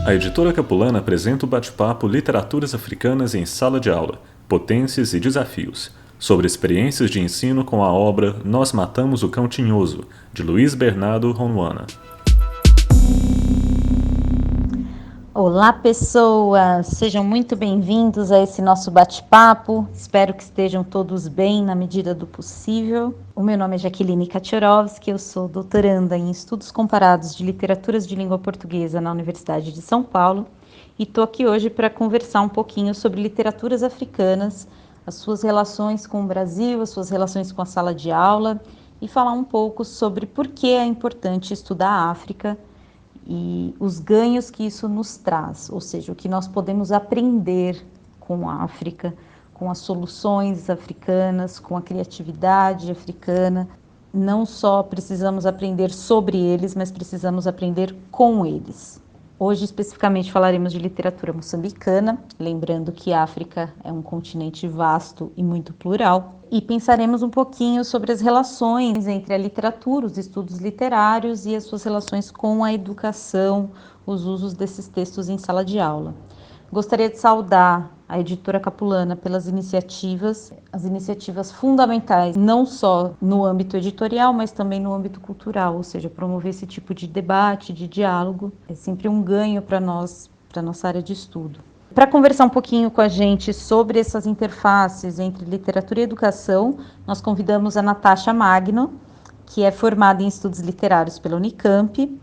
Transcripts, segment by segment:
A editora Capulana apresenta o bate-papo Literaturas Africanas em Sala de Aula, Potências e Desafios, sobre experiências de ensino com a obra Nós Matamos o Cão Tinhoso, de Luiz Bernardo Ronwana. Olá, pessoas! Sejam muito bem-vindos a esse nosso bate-papo. Espero que estejam todos bem na medida do possível. O meu nome é Jaqueline Kaczorowski, eu sou doutoranda em Estudos Comparados de Literaturas de Língua Portuguesa na Universidade de São Paulo e estou aqui hoje para conversar um pouquinho sobre literaturas africanas, as suas relações com o Brasil, as suas relações com a sala de aula e falar um pouco sobre por que é importante estudar a África e os ganhos que isso nos traz, ou seja, o que nós podemos aprender com a África, com as soluções africanas, com a criatividade africana. Não só precisamos aprender sobre eles, mas precisamos aprender com eles. Hoje, especificamente, falaremos de literatura moçambicana, lembrando que a África é um continente vasto e muito plural, e pensaremos um pouquinho sobre as relações entre a literatura, os estudos literários e as suas relações com a educação, os usos desses textos em sala de aula. Gostaria de saudar a editora Capulana pelas iniciativas, as iniciativas fundamentais, não só no âmbito editorial, mas também no âmbito cultural, ou seja, promover esse tipo de debate, de diálogo, é sempre um ganho para nós, para a nossa área de estudo. Para conversar um pouquinho com a gente sobre essas interfaces entre literatura e educação, nós convidamos a Natasha Magno, que é formada em estudos literários pela Unicamp,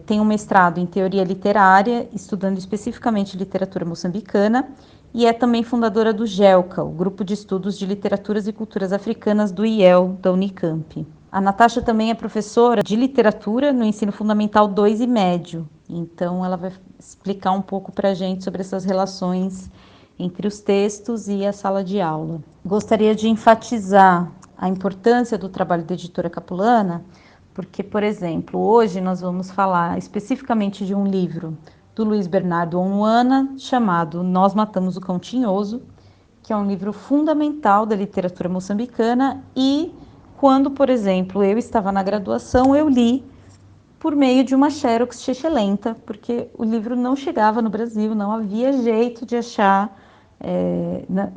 tem um mestrado em teoria literária, estudando especificamente literatura moçambicana, e é também fundadora do GELCA, o Grupo de Estudos de Literaturas e Culturas Africanas do IEL, da Unicamp. A Natasha também é professora de literatura no ensino fundamental 2 e médio, então ela vai explicar um pouco para a gente sobre essas relações entre os textos e a sala de aula. Gostaria de enfatizar a importância do trabalho da editora Capulana, porque, por exemplo, hoje nós vamos falar especificamente de um livro do Luiz Bernardo Ronwana, chamado Nós Matamos o Cão Tinhoso, que é um livro fundamental da literatura moçambicana e quando, por exemplo, eu estava na graduação, eu li por meio de uma xerox xexelenta, porque o livro não chegava no Brasil, não havia jeito de achar,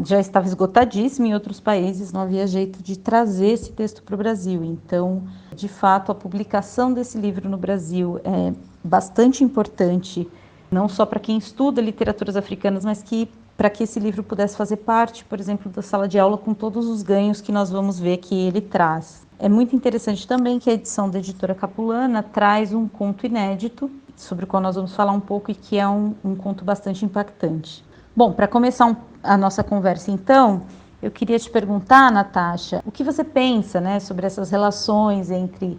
já estava esgotadíssimo em outros países, não havia jeito de trazer esse texto para o Brasil. Então, de fato, a publicação desse livro no Brasil é bastante importante, não só para quem estuda literaturas africanas, mas que para que esse livro pudesse fazer parte, por exemplo, da sala de aula com todos os ganhos que nós vamos ver que ele traz. É muito interessante também que a edição da editora Capulana traz um conto inédito, sobre o qual nós vamos falar um pouco e que é um conto bastante impactante. Bom, para começar a nossa conversa então, eu queria te perguntar, Natasha, o que você pensa, né, sobre essas relações entre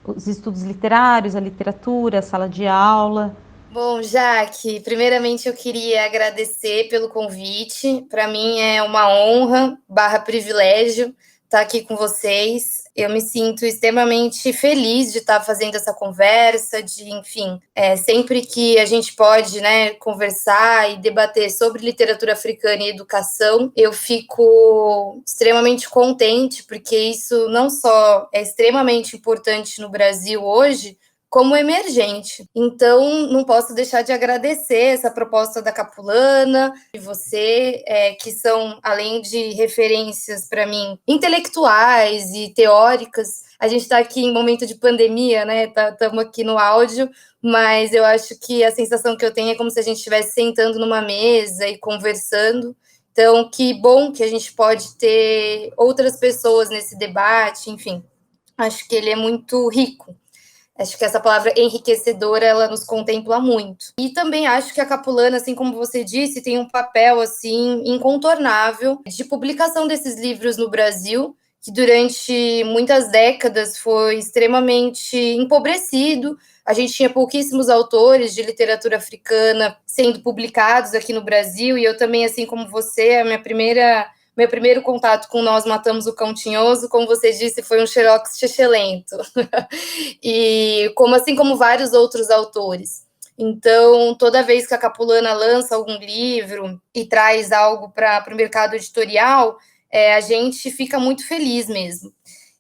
os estudos literários, a literatura, a sala de aula? Bom, Jaque, primeiramente eu queria agradecer pelo convite. Para mim é uma honra / privilégio estar aqui com vocês. Eu me sinto extremamente feliz de estar fazendo essa conversa, enfim, sempre que a gente pode, né, conversar e debater sobre literatura africana e educação, eu fico extremamente contente, porque isso não só é extremamente importante no Brasil hoje, como emergente. Então, não posso deixar de agradecer essa proposta da Capulana e você, que são, além de referências para mim, intelectuais e teóricas. A gente está aqui em momento de pandemia, né? Estamos aqui no áudio, mas eu acho que a sensação que eu tenho é como se a gente estivesse sentando numa mesa e conversando. Então, que bom que a gente pode ter outras pessoas nesse debate, enfim. Acho que ele é muito rico. Acho que essa palavra enriquecedora, ela nos contempla muito. E também acho que a Capulana, assim como você disse, tem um papel, assim, incontornável de publicação desses livros no Brasil, que durante muitas décadas foi extremamente empobrecido. A gente tinha pouquíssimos autores de literatura africana sendo publicados aqui no Brasil, e eu também, assim como você, meu primeiro contato com Nós Matamos o Cão Tinhoso, como você disse, foi um xerox xexelento. E assim como vários outros autores. Então, toda vez que a Capulana lança algum livro e traz algo para o mercado editorial, a gente fica muito feliz mesmo.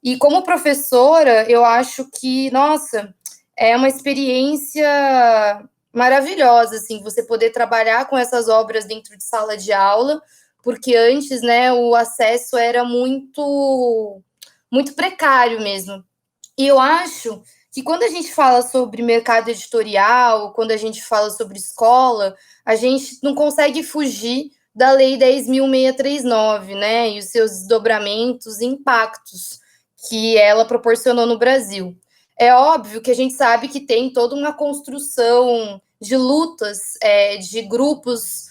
E como professora, eu acho que, nossa, é uma experiência maravilhosa, assim, você poder trabalhar com essas obras dentro de sala de aula, porque antes, né, o acesso era muito precário mesmo. E eu acho que quando a gente fala sobre mercado editorial, quando a gente fala sobre escola, a gente não consegue fugir da Lei 10.639, né, e os seus desdobramentos e impactos que ela proporcionou no Brasil. É óbvio que a gente sabe que tem toda uma construção de lutas de grupos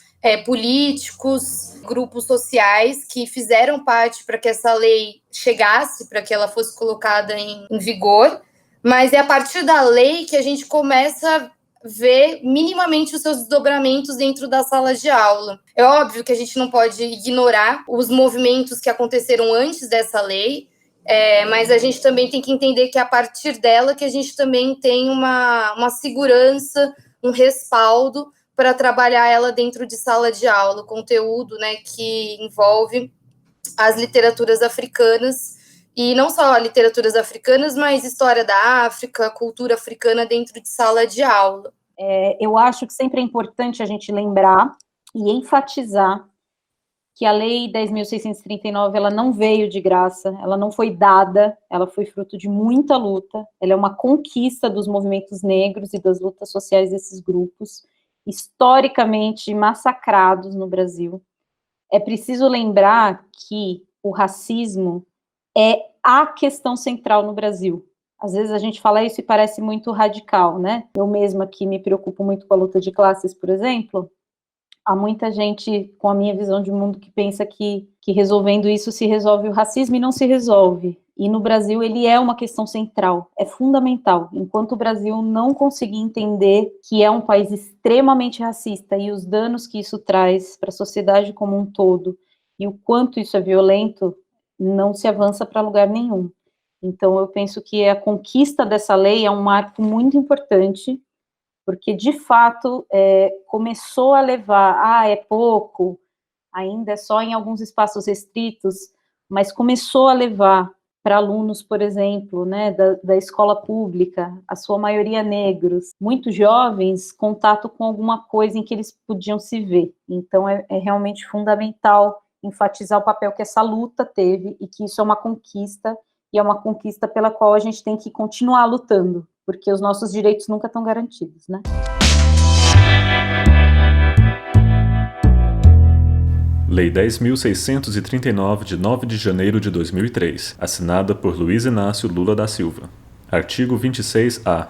políticos, grupos sociais que fizeram parte para que essa lei chegasse, para que ela fosse colocada em vigor, mas é a partir da lei que a gente começa a ver minimamente os seus desdobramentos dentro das salas de aula. É óbvio que a gente não pode ignorar os movimentos que aconteceram antes dessa lei, mas a gente também tem que entender que é a partir dela que a gente também tem uma segurança, um respaldo para trabalhar ela dentro de sala de aula, conteúdo, né, que envolve as literaturas africanas, e não só literaturas africanas, mas história da África, cultura africana dentro de sala de aula. Eu acho que sempre é importante a gente lembrar e enfatizar que a Lei 10.639, ela não veio de graça, ela não foi dada, ela foi fruto de muita luta, ela é uma conquista dos movimentos negros e das lutas sociais desses grupos, historicamente massacrados no Brasil. É preciso lembrar que o racismo é a questão central no Brasil. Às vezes a gente fala isso e parece muito radical, né? Eu mesma que me preocupo muito com a luta de classes, por exemplo, há muita gente com a minha visão de mundo que pensa que resolvendo isso se resolve o racismo e não se resolve. E no Brasil ele é uma questão central, é fundamental. Enquanto o Brasil não conseguir entender que é um país extremamente racista e os danos que isso traz para a sociedade como um todo e o quanto isso é violento, não se avança para lugar nenhum. Então eu penso que a conquista dessa lei é um marco muito importante, porque, de fato, começou a levar, é pouco, ainda é só em alguns espaços restritos, mas começou a levar para alunos, por exemplo, né, da escola pública, a sua maioria negros, muito jovens, contato com alguma coisa em que eles podiam se ver. Então, é realmente fundamental enfatizar o papel que essa luta teve e que isso é uma conquista, e é uma conquista pela qual a gente tem que continuar lutando, porque os nossos direitos nunca estão garantidos, né? Lei 10.639, de 9 de janeiro de 2003, assinada por Luiz Inácio Lula da Silva. Artigo 26-A.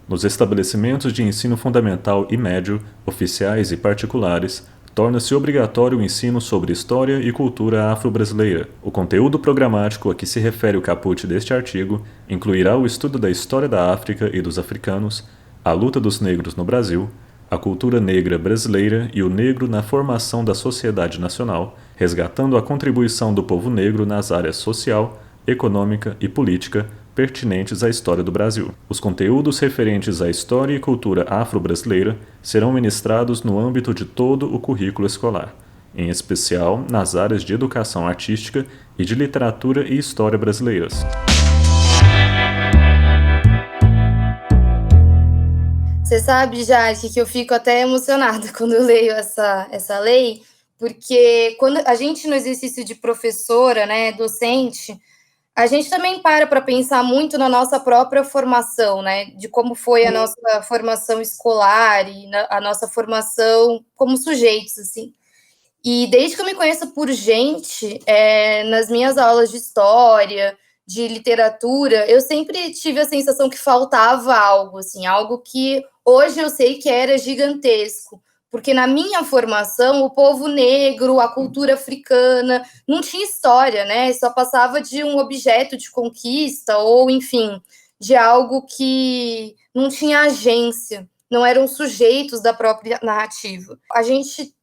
Nos estabelecimentos de ensino fundamental e médio, oficiais e particulares, torna-se obrigatório o ensino sobre história e cultura afro-brasileira. O conteúdo programático a que se refere o caput deste artigo incluirá o estudo da história da África e dos africanos, a luta dos negros no Brasil, a cultura negra brasileira e o negro na formação da sociedade nacional, resgatando a contribuição do povo negro nas áreas social, econômica e política pertinentes à história do Brasil. Os conteúdos referentes à história e cultura afro-brasileira serão ministrados no âmbito de todo o currículo escolar, em especial nas áreas de educação artística e de literatura e história brasileiras. Você sabe, Jade, que eu fico até emocionada quando eu leio essa lei, porque quando a gente, no exercício de professora, né, docente, a gente também para pensar muito na nossa própria formação, né? De como foi a nossa formação escolar e a nossa formação como sujeitos, assim. E desde que eu me conheço por gente, nas minhas aulas de história, de literatura, eu sempre tive a sensação que faltava algo, assim, algo que hoje eu sei que era gigantesco. Porque na minha formação, o povo negro, a cultura africana, não tinha história, né? Só passava de um objeto de conquista ou, enfim, de algo que não tinha agência, não eram sujeitos da própria narrativa. A gente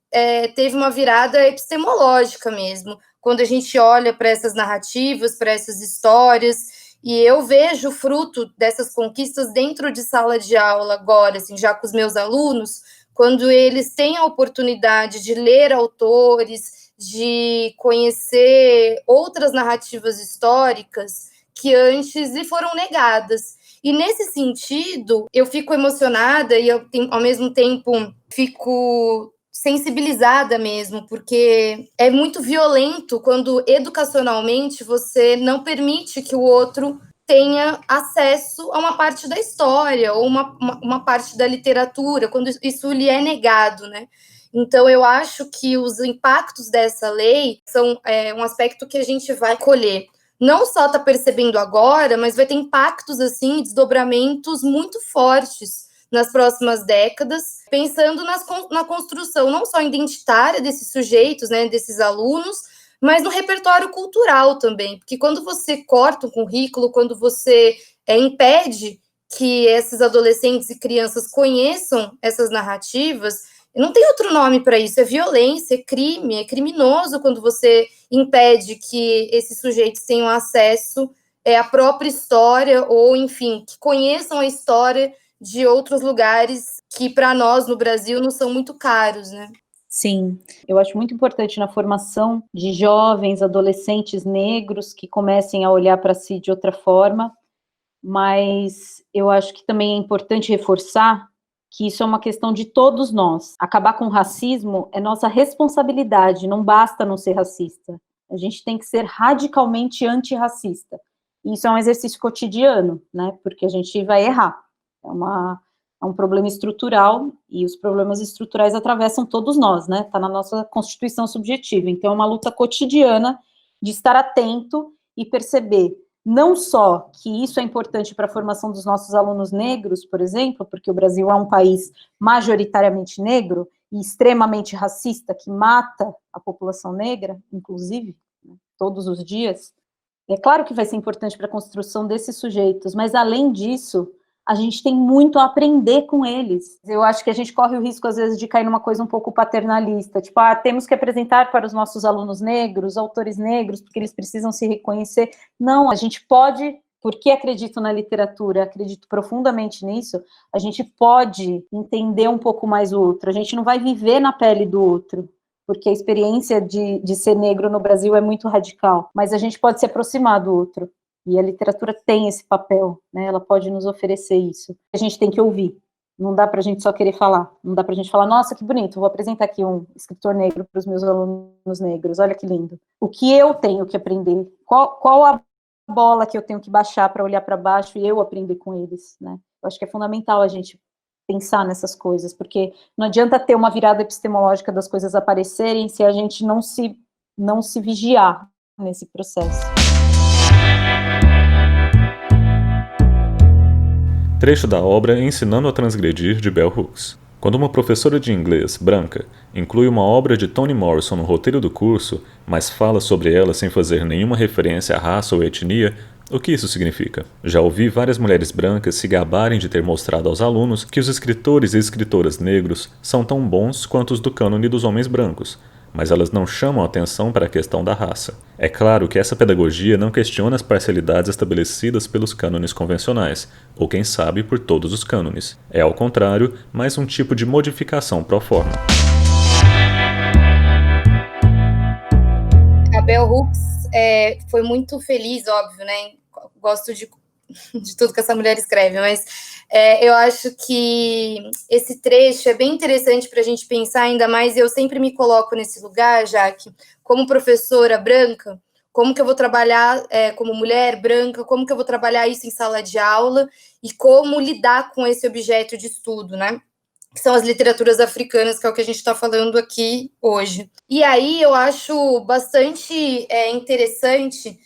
teve uma virada epistemológica mesmo, quando a gente olha para essas narrativas, para essas histórias, e eu vejo o fruto dessas conquistas dentro de sala de aula agora, assim, já com os meus alunos, quando eles têm a oportunidade de ler autores, de conhecer outras narrativas históricas que antes lhe foram negadas. E nesse sentido, eu fico emocionada e eu, ao mesmo tempo, fico sensibilizada mesmo, porque é muito violento quando educacionalmente você não permite que o outro tenha acesso a uma parte da história ou uma parte da literatura, quando isso lhe é negado, né? Então, eu acho que os impactos dessa lei são um aspecto que a gente vai colher. Não só está percebendo agora, mas vai ter impactos, assim, desdobramentos muito fortes nas próximas décadas, pensando na construção não só identitária desses sujeitos, né, desses alunos, mas no repertório cultural também, porque quando você corta um currículo, quando você impede que esses adolescentes e crianças conheçam essas narrativas, não tem outro nome para isso, é violência, é crime, é criminoso quando você impede que esses sujeitos tenham acesso à própria história, ou, enfim, que conheçam a história de outros lugares que, para nós, no Brasil, não são muito caros, né? Sim, eu acho muito importante na formação de jovens, adolescentes negros que comecem a olhar para si de outra forma, mas eu acho que também é importante reforçar que isso é uma questão de todos nós. Acabar com o racismo é nossa responsabilidade, não basta não ser racista. A gente tem que ser radicalmente antirracista. Isso é um exercício cotidiano, né? Porque a gente vai errar. É um problema estrutural, e os problemas estruturais atravessam todos nós, né? Está na nossa constituição subjetiva. Então, é uma luta cotidiana de estar atento e perceber não só que isso é importante para a formação dos nossos alunos negros, por exemplo, porque o Brasil é um país majoritariamente negro e extremamente racista, que mata a população negra, inclusive, né, todos os dias. É claro que vai ser importante para a construção desses sujeitos, mas, além disso, a gente tem muito a aprender com eles. Eu acho que a gente corre o risco, às vezes, de cair numa coisa um pouco paternalista, tipo, temos que apresentar para os nossos alunos negros, autores negros, porque eles precisam se reconhecer. Não, a gente pode, porque acredito na literatura, acredito profundamente nisso, a gente pode entender um pouco mais o outro, a gente não vai viver na pele do outro, porque a experiência de ser negro no Brasil é muito radical, mas a gente pode se aproximar do outro. E a literatura tem esse papel, né? Ela pode nos oferecer isso. A gente tem que ouvir. Não dá para a gente só querer falar. Não dá para a gente falar, nossa, que bonito, vou apresentar aqui um escritor negro para os meus alunos negros, olha que lindo. O que eu tenho que aprender? Qual a bola que eu tenho que baixar para olhar para baixo e eu aprender com eles, né? Eu acho que é fundamental a gente pensar nessas coisas, porque não adianta ter uma virada epistemológica das coisas aparecerem se a gente não se vigiar nesse processo. Trecho da obra Ensinando a Transgredir, de Bell Hooks. Quando uma professora de inglês, branca, inclui uma obra de Toni Morrison no roteiro do curso, mas fala sobre ela sem fazer nenhuma referência à raça ou etnia, o que isso significa? Já ouvi várias mulheres brancas se gabarem de ter mostrado aos alunos que os escritores e escritoras negros são tão bons quanto os do cânone dos homens brancos, mas elas não chamam atenção para a questão da raça. É claro que essa pedagogia não questiona as parcialidades estabelecidas pelos cânones convencionais, ou quem sabe por todos os cânones. É, ao contrário, mais um tipo de modificação pro forma. A Bell Hooks foi muito feliz, óbvio, né? Gosto de tudo que essa mulher escreve, mas eu acho que esse trecho é bem interessante para a gente pensar, ainda mais eu sempre me coloco nesse lugar, Jaque, como professora branca, como que eu vou trabalhar como mulher branca, como que eu vou trabalhar isso em sala de aula e como lidar com esse objeto de estudo, né? Que são as literaturas africanas, que é o que a gente está falando aqui hoje. E aí eu acho bastante interessante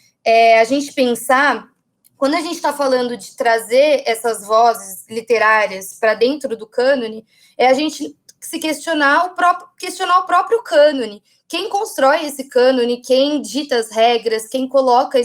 a gente pensar, quando a gente está falando de trazer essas vozes literárias para dentro do cânone, a gente se questionar o próprio cânone. Quem constrói esse cânone, quem dita as regras, quem coloca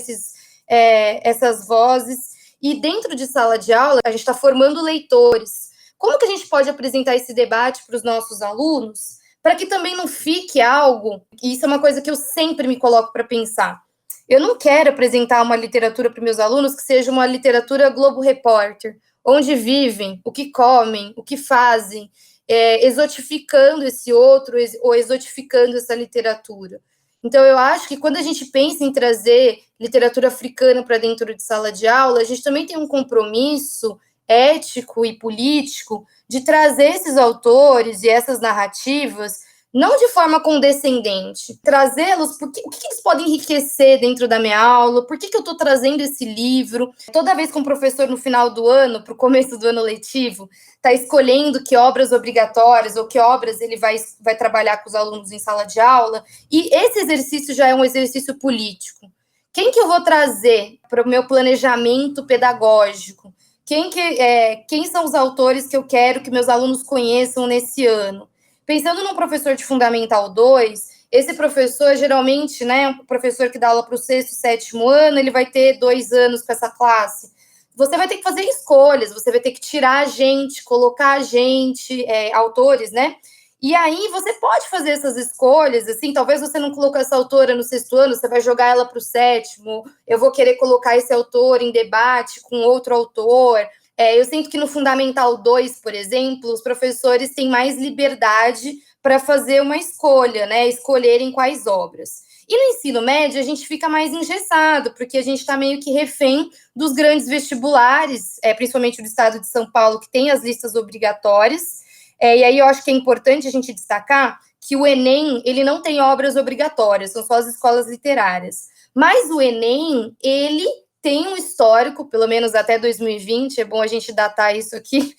essas vozes. E dentro de sala de aula, a gente está formando leitores. Como que a gente pode apresentar esse debate para os nossos alunos, para que também não fique algo, e isso é uma coisa que eu sempre me coloco para pensar, eu não quero apresentar uma literatura para meus alunos que seja uma literatura Globo Repórter, onde vivem, o que comem, o que fazem, exotificando esse outro ou exotificando essa literatura. Então, eu acho que quando a gente pensa em trazer literatura africana para dentro de sala de aula, a gente também tem um compromisso ético e político de trazer esses autores e essas narrativas não de forma condescendente, trazê-los, porque o que eles podem enriquecer dentro da minha aula, por que eu estou trazendo esse livro. Toda vez que um professor, no final do ano, para o começo do ano letivo, está escolhendo que obras obrigatórias ou que obras ele vai trabalhar com os alunos em sala de aula, e esse exercício já é um exercício político. Quem que eu vou trazer para o meu planejamento pedagógico? Quem são os autores que eu quero que meus alunos conheçam nesse ano? Pensando num professor de Fundamental 2, esse professor, geralmente, né, um professor que dá aula para o 6º, 7º ano, ele vai ter 2 anos com essa classe. Você vai ter que fazer escolhas, você vai ter que tirar a gente, colocar a gente, autores, né? E aí você pode fazer essas escolhas, assim, talvez você não colocou essa autora no 6º ano, você vai jogar ela para o 7º, eu vou querer colocar esse autor em debate com outro autor. Eu sinto que no Fundamental 2, por exemplo, os professores têm mais liberdade para fazer uma escolha, né? Escolherem quais obras. E no ensino médio, a gente fica mais engessado, porque a gente está meio que refém dos grandes vestibulares, principalmente do estado de São Paulo, que tem as listas obrigatórias. E aí eu acho que é importante a gente destacar que o Enem, ele não tem obras obrigatórias, são só as escolas literárias. Mas o Enem, ele tem um histórico, pelo menos até 2020, é bom a gente datar isso aqui,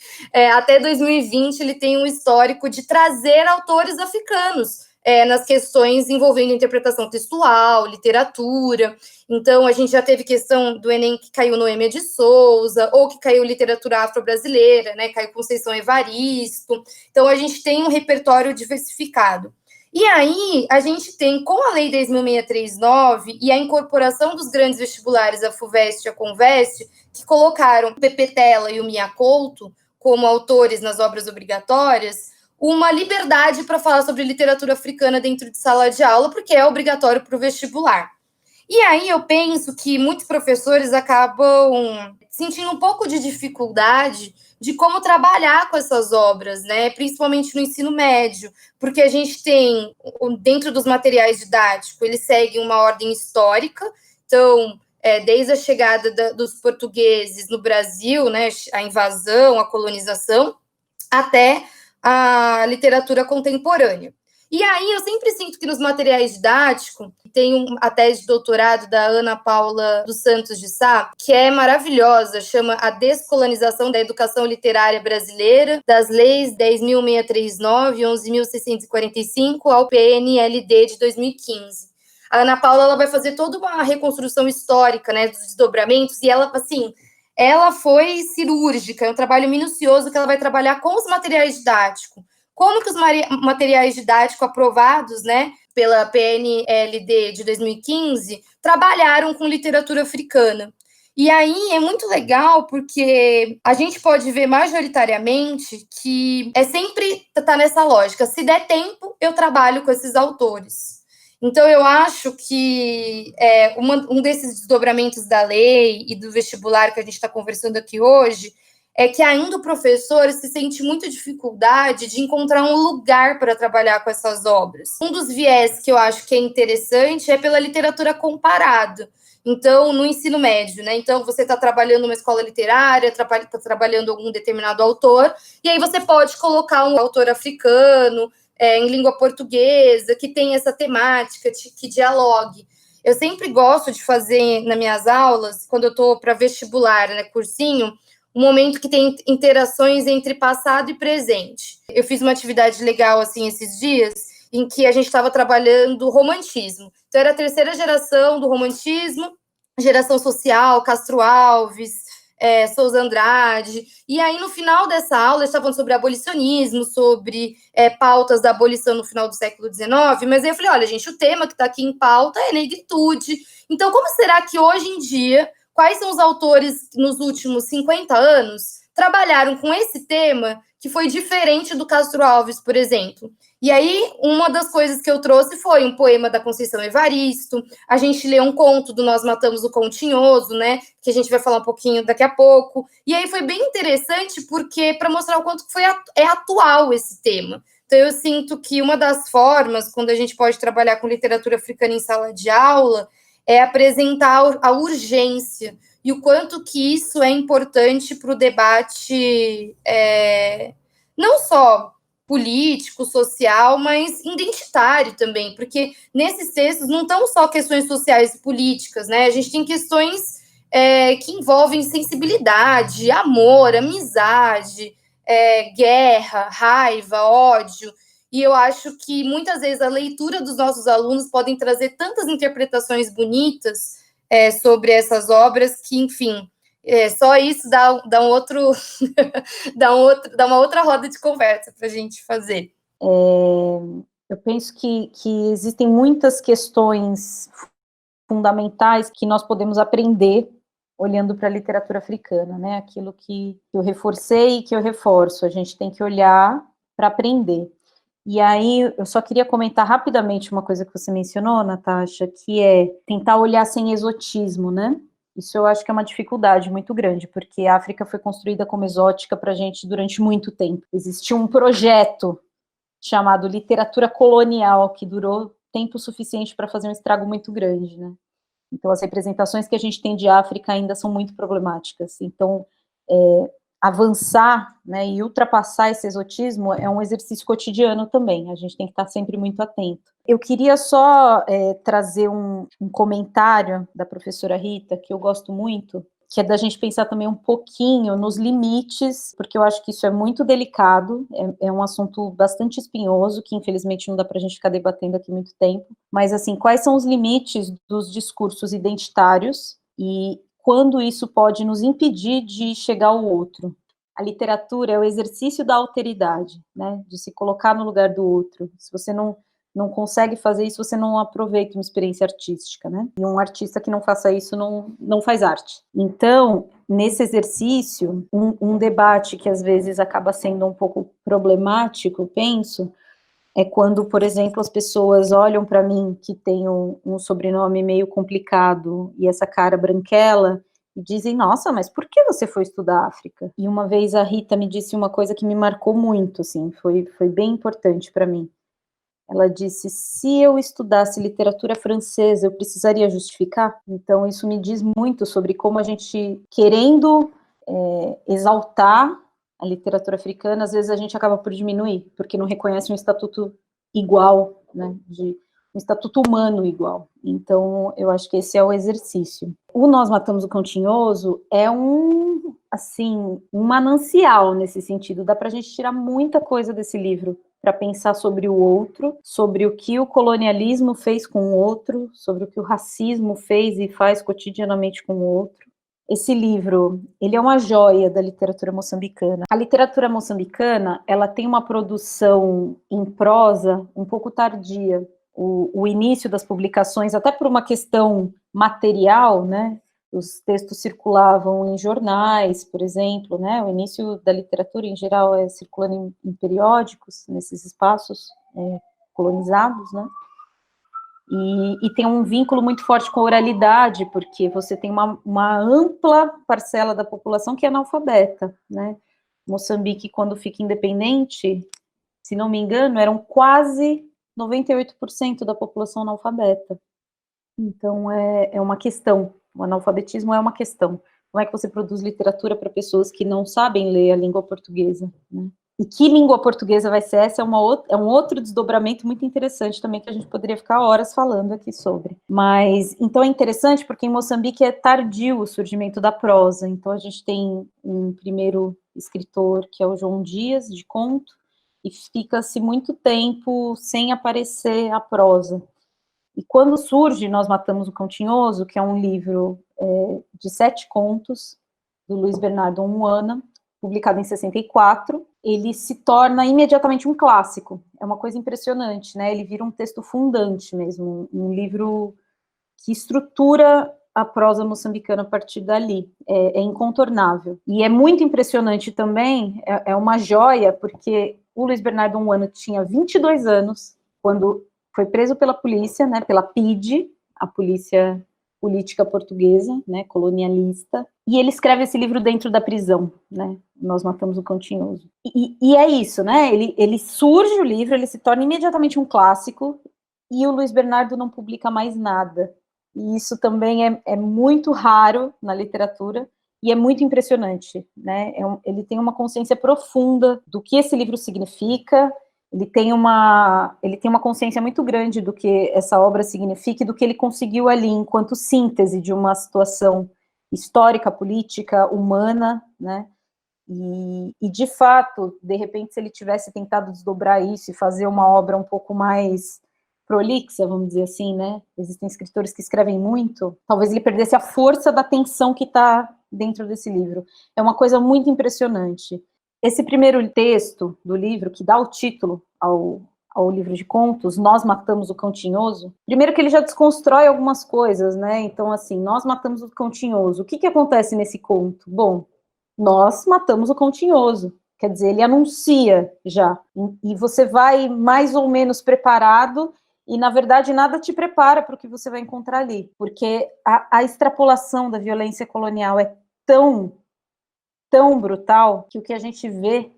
até 2020 ele tem um histórico de trazer autores africanos nas questões envolvendo interpretação textual, literatura. Então, a gente já teve questão do Enem que caiu Noêmia de Souza, ou que caiu literatura afro-brasileira, né? Caiu Conceição Evaristo. Então, a gente tem um repertório diversificado. E aí, a gente tem, com a Lei 10.639 e a incorporação dos grandes vestibulares, a FUVEST e a CONVEST, que colocaram o Pepetela e o Mia Couto como autores nas obras obrigatórias, uma liberdade para falar sobre literatura africana dentro de sala de aula, porque é obrigatório para o vestibular. E aí eu penso que muitos professores acabam sentindo um pouco de dificuldade de como trabalhar com essas obras, né? Principalmente no ensino médio, porque a gente tem, dentro dos materiais didáticos, eles seguem uma ordem histórica, então, desde a chegada dos portugueses no Brasil, né, a invasão, a colonização, até a literatura contemporânea. E aí eu sempre sinto que nos materiais didáticos, tem a tese de doutorado da Ana Paula dos Santos de Sá, que é maravilhosa, chama A Descolonização da Educação Literária Brasileira, das leis 10.639 e 11.645 ao PNLD de 2015. A Ana Paula ela vai fazer toda uma reconstrução histórica, né, dos desdobramentos, e ela, assim, ela foi cirúrgica, é um trabalho minucioso que ela vai trabalhar com os materiais didáticos. Como que os materiais didáticos aprovados, né, pela PNLD de 2015 trabalharam com literatura africana. E aí é muito legal porque a gente pode ver majoritariamente que sempre tá nessa lógica, se der tempo, eu trabalho com esses autores. Então, eu acho que um desses desdobramentos da lei e do vestibular que a gente está conversando aqui hoje é que ainda o professor se sente muita dificuldade de encontrar um lugar para trabalhar com essas obras. Um dos viés que eu acho que é interessante é pela literatura comparada. Então, no ensino médio, né? Então, você está trabalhando numa escola literária, está trabalhando algum determinado autor, e aí você pode colocar um autor africano, em língua portuguesa, que tem essa temática, que dialogue. Eu sempre gosto de fazer nas minhas aulas, quando eu estou para vestibular, né, cursinho, um momento que tem interações entre passado e presente. Eu fiz uma atividade legal, assim, esses dias, em que a gente estava trabalhando romantismo. Então, era a terceira geração do romantismo, geração social, Castro Alves, Souza Andrade, e aí no final dessa aula eles estavam sobre abolicionismo, sobre pautas da abolição no final do século XIX, mas aí eu falei, olha gente, o tema que está aqui em pauta é negritude, então como será que hoje em dia, quais são os autores nos últimos 50 anos trabalharam com esse tema que foi diferente do Castro Alves, por exemplo? E aí, uma das coisas que eu trouxe foi um poema da Conceição Evaristo, a gente leu um conto do Nós Matamos o Cão Tinhoso, né, que a gente vai falar um pouquinho daqui a pouco, e aí foi bem interessante, porque para mostrar o quanto é atual esse tema. Então, eu sinto que uma das formas, quando a gente pode trabalhar com literatura africana em sala de aula, é apresentar a urgência e o quanto que isso é importante para o debate, não só político, social, mas identitário também, porque nesses textos não estão só questões sociais e políticas, né? A gente tem questões que envolvem sensibilidade, amor, amizade, guerra, raiva, ódio. E eu acho que muitas vezes a leitura dos nossos alunos podem trazer tantas interpretações bonitas sobre essas obras que, enfim, só isso dá um outro dá uma outra roda de conversa para a gente fazer. Eu penso que existem muitas questões fundamentais que nós podemos aprender olhando para a literatura africana, né? Aquilo que eu reforcei e que eu reforço, a gente tem que olhar para aprender. E aí, eu só queria comentar rapidamente uma coisa que você mencionou, Natasha, que é tentar olhar sem exotismo, né? Isso eu acho que é uma dificuldade muito grande, porque a África foi construída como exótica para a gente durante muito tempo. Existiu um projeto chamado literatura colonial, que durou tempo suficiente para fazer um estrago muito grande, né? Então, as representações que a gente tem de África ainda são muito problemáticas. Então, avançar, né, e ultrapassar esse exotismo é um exercício cotidiano também, a gente tem que estar sempre muito atento. Eu queria só trazer um comentário da professora Rita, que eu gosto muito, que é da gente pensar também um pouquinho nos limites, porque eu acho que isso é muito delicado, é um assunto bastante espinhoso, que infelizmente não dá para a gente ficar debatendo aqui muito tempo, mas assim, quais são os limites dos discursos identitários e quando isso pode nos impedir de chegar ao outro. A literatura é o exercício da alteridade, né, de se colocar no lugar do outro. Se você não consegue fazer isso, você não aproveita uma experiência artística, né? E um artista que não faça isso não faz arte. Então, nesse exercício, um debate que às vezes acaba sendo um pouco problemático, penso, é quando, por exemplo, as pessoas olham para mim, que tenho um sobrenome meio complicado, e essa cara branquela, e dizem, nossa, mas por que você foi estudar África? E uma vez a Rita me disse uma coisa que me marcou muito, assim, foi bem importante para mim. Ela disse, se eu estudasse literatura francesa, eu precisaria justificar? Então, isso me diz muito sobre como a gente, querendo exaltar a literatura africana, às vezes a gente acaba por diminuir, porque não reconhece um estatuto igual, né, um estatuto humano igual. Então, eu acho que esse é o exercício. O Nós Matamos o Cão Tinhoso é um manancial nesse sentido, dá pra gente tirar muita coisa desse livro, para pensar sobre o outro, sobre o que o colonialismo fez com o outro, sobre o que o racismo fez e faz cotidianamente com o outro. Esse livro, ele é uma joia da literatura moçambicana. A literatura moçambicana, ela tem uma produção em prosa um pouco tardia. O início das publicações, até por uma questão material, né? Os textos circulavam em jornais, por exemplo, né? O início da literatura, em geral, é circulando em periódicos, nesses espaços colonizados, né? E tem um vínculo muito forte com a oralidade, porque você tem uma ampla parcela da população que é analfabeta, né? Moçambique, quando fica independente, se não me engano, eram quase 98% da população analfabeta. Então, é uma questão. O analfabetismo é uma questão. Como é que você produz literatura para pessoas que não sabem ler a língua portuguesa, né? E que língua portuguesa vai ser essa? É um outro desdobramento muito interessante também, que a gente poderia ficar horas falando aqui sobre. Mas, então é interessante porque em Moçambique é tardio o surgimento da prosa. Então a gente tem um primeiro escritor, que é o João Dias, de conto, e fica-se muito tempo sem aparecer a prosa. E quando surge Nós Matamos o Cão Tinhoso, que é um livro de 7 contos, do Luiz Bernardo Unwana, publicado em 64, ele se torna imediatamente um clássico. É uma coisa impressionante, né? Ele vira um texto fundante mesmo, um livro que estrutura a prosa moçambicana a partir dali. É incontornável. E é muito impressionante também, é uma joia, porque o Luiz Bernardo Unwana tinha 22 anos, quando foi preso pela polícia, né, pela PIDE, a polícia política portuguesa, né, colonialista, e ele escreve esse livro dentro da prisão, né, Nós Matamos o Cão Tinhoso. E é isso, né, ele surge o livro, ele se torna imediatamente um clássico, e o Luiz Bernardo não publica mais nada. e isso também é muito raro na literatura, e é muito impressionante, né? Ele tem uma consciência profunda do que esse livro significa, ele tem uma consciência muito grande do que essa obra significa e do que ele conseguiu ali enquanto síntese de uma situação histórica, política, humana, né? E de fato, de repente, se ele tivesse tentado desdobrar isso e fazer uma obra um pouco mais prolixa, vamos dizer assim, né? Existem escritores que escrevem muito, talvez ele perdesse a força da tensão que está dentro desse livro. É uma coisa muito impressionante. Esse primeiro texto do livro, que dá o título ao livro de contos, Nós Matamos o Cão Tinhoso, primeiro que ele já desconstrói algumas coisas, né? Então, assim, nós matamos o cão tinhoso. O que acontece nesse conto? Bom, nós matamos o cão tinhoso. Quer dizer, ele anuncia já. E você vai mais ou menos preparado e, na verdade, nada te prepara para o que você vai encontrar ali. Porque a extrapolação da violência colonial é tão brutal que o que a gente vê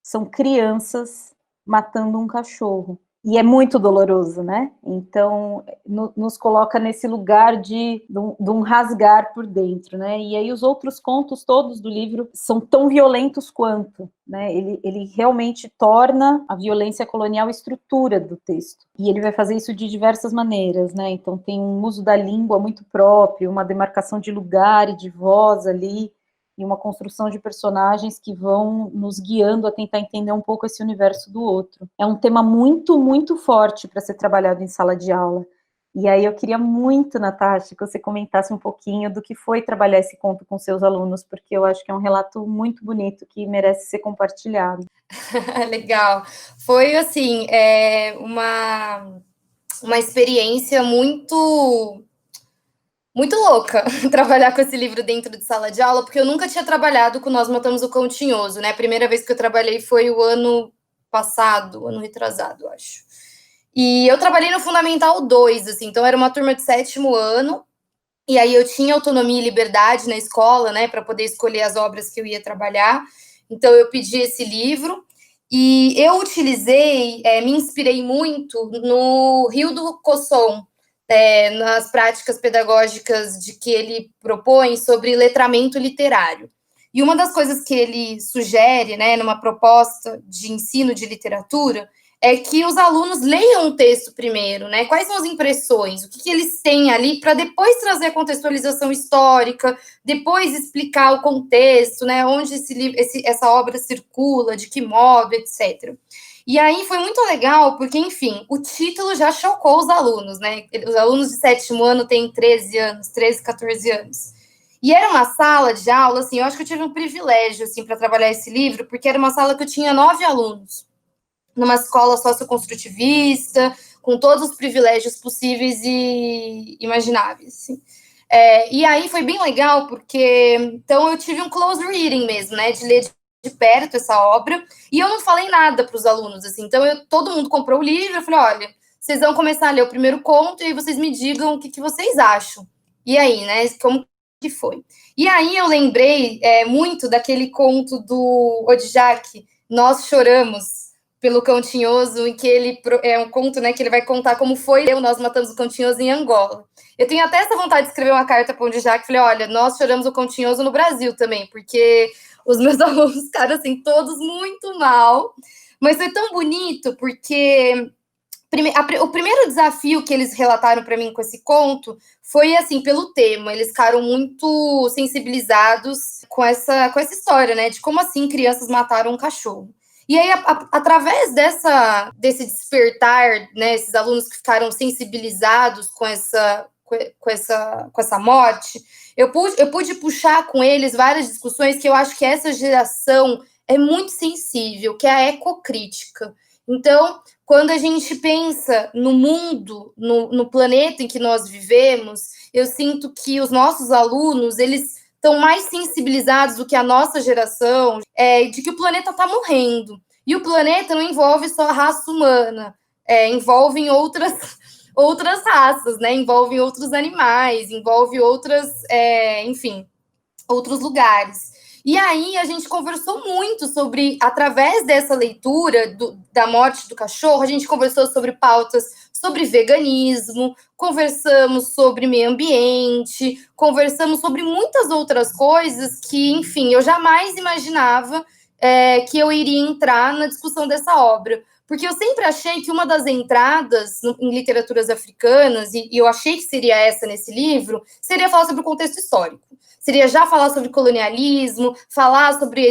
são crianças matando um cachorro. E é muito doloroso, né? Então, nos coloca nesse lugar de um rasgar por dentro, né? E aí os outros contos todos do livro são tão violentos quanto, né? Ele realmente torna a violência colonial estrutura do texto. E ele vai fazer isso de diversas maneiras, né? Então tem um uso da língua muito próprio, uma demarcação de lugar e de voz ali, e uma construção de personagens que vão nos guiando a tentar entender um pouco esse universo do outro. É um tema muito, muito forte para ser trabalhado em sala de aula. E aí eu queria muito, Natasha, que você comentasse um pouquinho do que foi trabalhar esse conto com seus alunos, porque eu acho que é um relato muito bonito que merece ser compartilhado. Legal. Foi, assim, uma experiência muito louca trabalhar com esse livro dentro de sala de aula, porque eu nunca tinha trabalhado com Nós Matamos o Cão Tinhoso, né? A primeira vez que eu trabalhei foi o ano passado, ano retrasado, acho. E eu trabalhei no Fundamental 2, assim, então era uma turma de 7º ano, e aí eu tinha autonomia e liberdade na escola, né, para poder escolher as obras que eu ia trabalhar. Então eu pedi esse livro, e eu utilizei, me inspirei muito no Rio do Cosson, nas práticas pedagógicas de que ele propõe sobre letramento literário. E uma das coisas que ele sugere, né, numa proposta de ensino de literatura, é que os alunos leiam o texto primeiro, né? Quais são as impressões, o que eles têm ali, para depois trazer a contextualização histórica, depois explicar o contexto, né? Onde essa obra circula, de que modo, etc. E aí foi muito legal, porque, enfim, o título já chocou os alunos, né? Os alunos de 7º ano têm 13 anos, 13, 14 anos. E era uma sala de aula, assim, eu acho que eu tive um privilégio, assim, para trabalhar esse livro, porque era uma sala que eu tinha 9 alunos, numa escola socioconstrutivista, com todos os privilégios possíveis e imagináveis, assim. E aí foi bem legal, porque, então, eu tive um close reading mesmo, né, de ler de perto essa obra, e eu não falei nada para os alunos, assim, então todo mundo comprou o livro, eu falei, olha, vocês vão começar a ler o primeiro conto, e aí vocês me digam o que vocês acham. E aí, né, como que foi? E aí eu lembrei muito daquele conto do Odjak, Nós Choramos pelo Cão Tinhoso, em que ele é um conto, né, que ele vai contar como foi Nós Matamos o Cão Tinhoso em Angola. Eu tenho até essa vontade de escrever uma carta para o Odjak, falei, olha, nós choramos o Cão Tinhoso no Brasil também, porque os meus alunos ficaram, assim, todos muito mal, mas foi tão bonito, porque o primeiro desafio que eles relataram para mim com esse conto foi, assim, pelo tema. Eles ficaram muito sensibilizados com essa história, né, de como, assim, crianças mataram um cachorro. E aí, através desse despertar, né, esses alunos que ficaram sensibilizados com essa morte, eu pude puxar com eles várias discussões que eu acho que essa geração é muito sensível, que é a ecocrítica. Então, quando a gente pensa no mundo, no planeta em que nós vivemos, eu sinto que os nossos alunos, eles estão mais sensibilizados do que a nossa geração, de que o planeta está morrendo. E o planeta não envolve só a raça humana, envolve outras raças, né? Envolve outros animais, envolve outros lugares. E aí a gente conversou muito sobre, através dessa leitura da morte do cachorro, a gente conversou sobre pautas sobre veganismo, conversamos sobre meio ambiente, conversamos sobre muitas outras coisas que, enfim, eu jamais imaginava que eu iria entrar na discussão dessa obra. Porque eu sempre achei que uma das entradas em literaturas africanas, e eu achei que seria essa nesse livro, seria falar sobre o contexto histórico. Seria já falar sobre colonialismo, falar sobre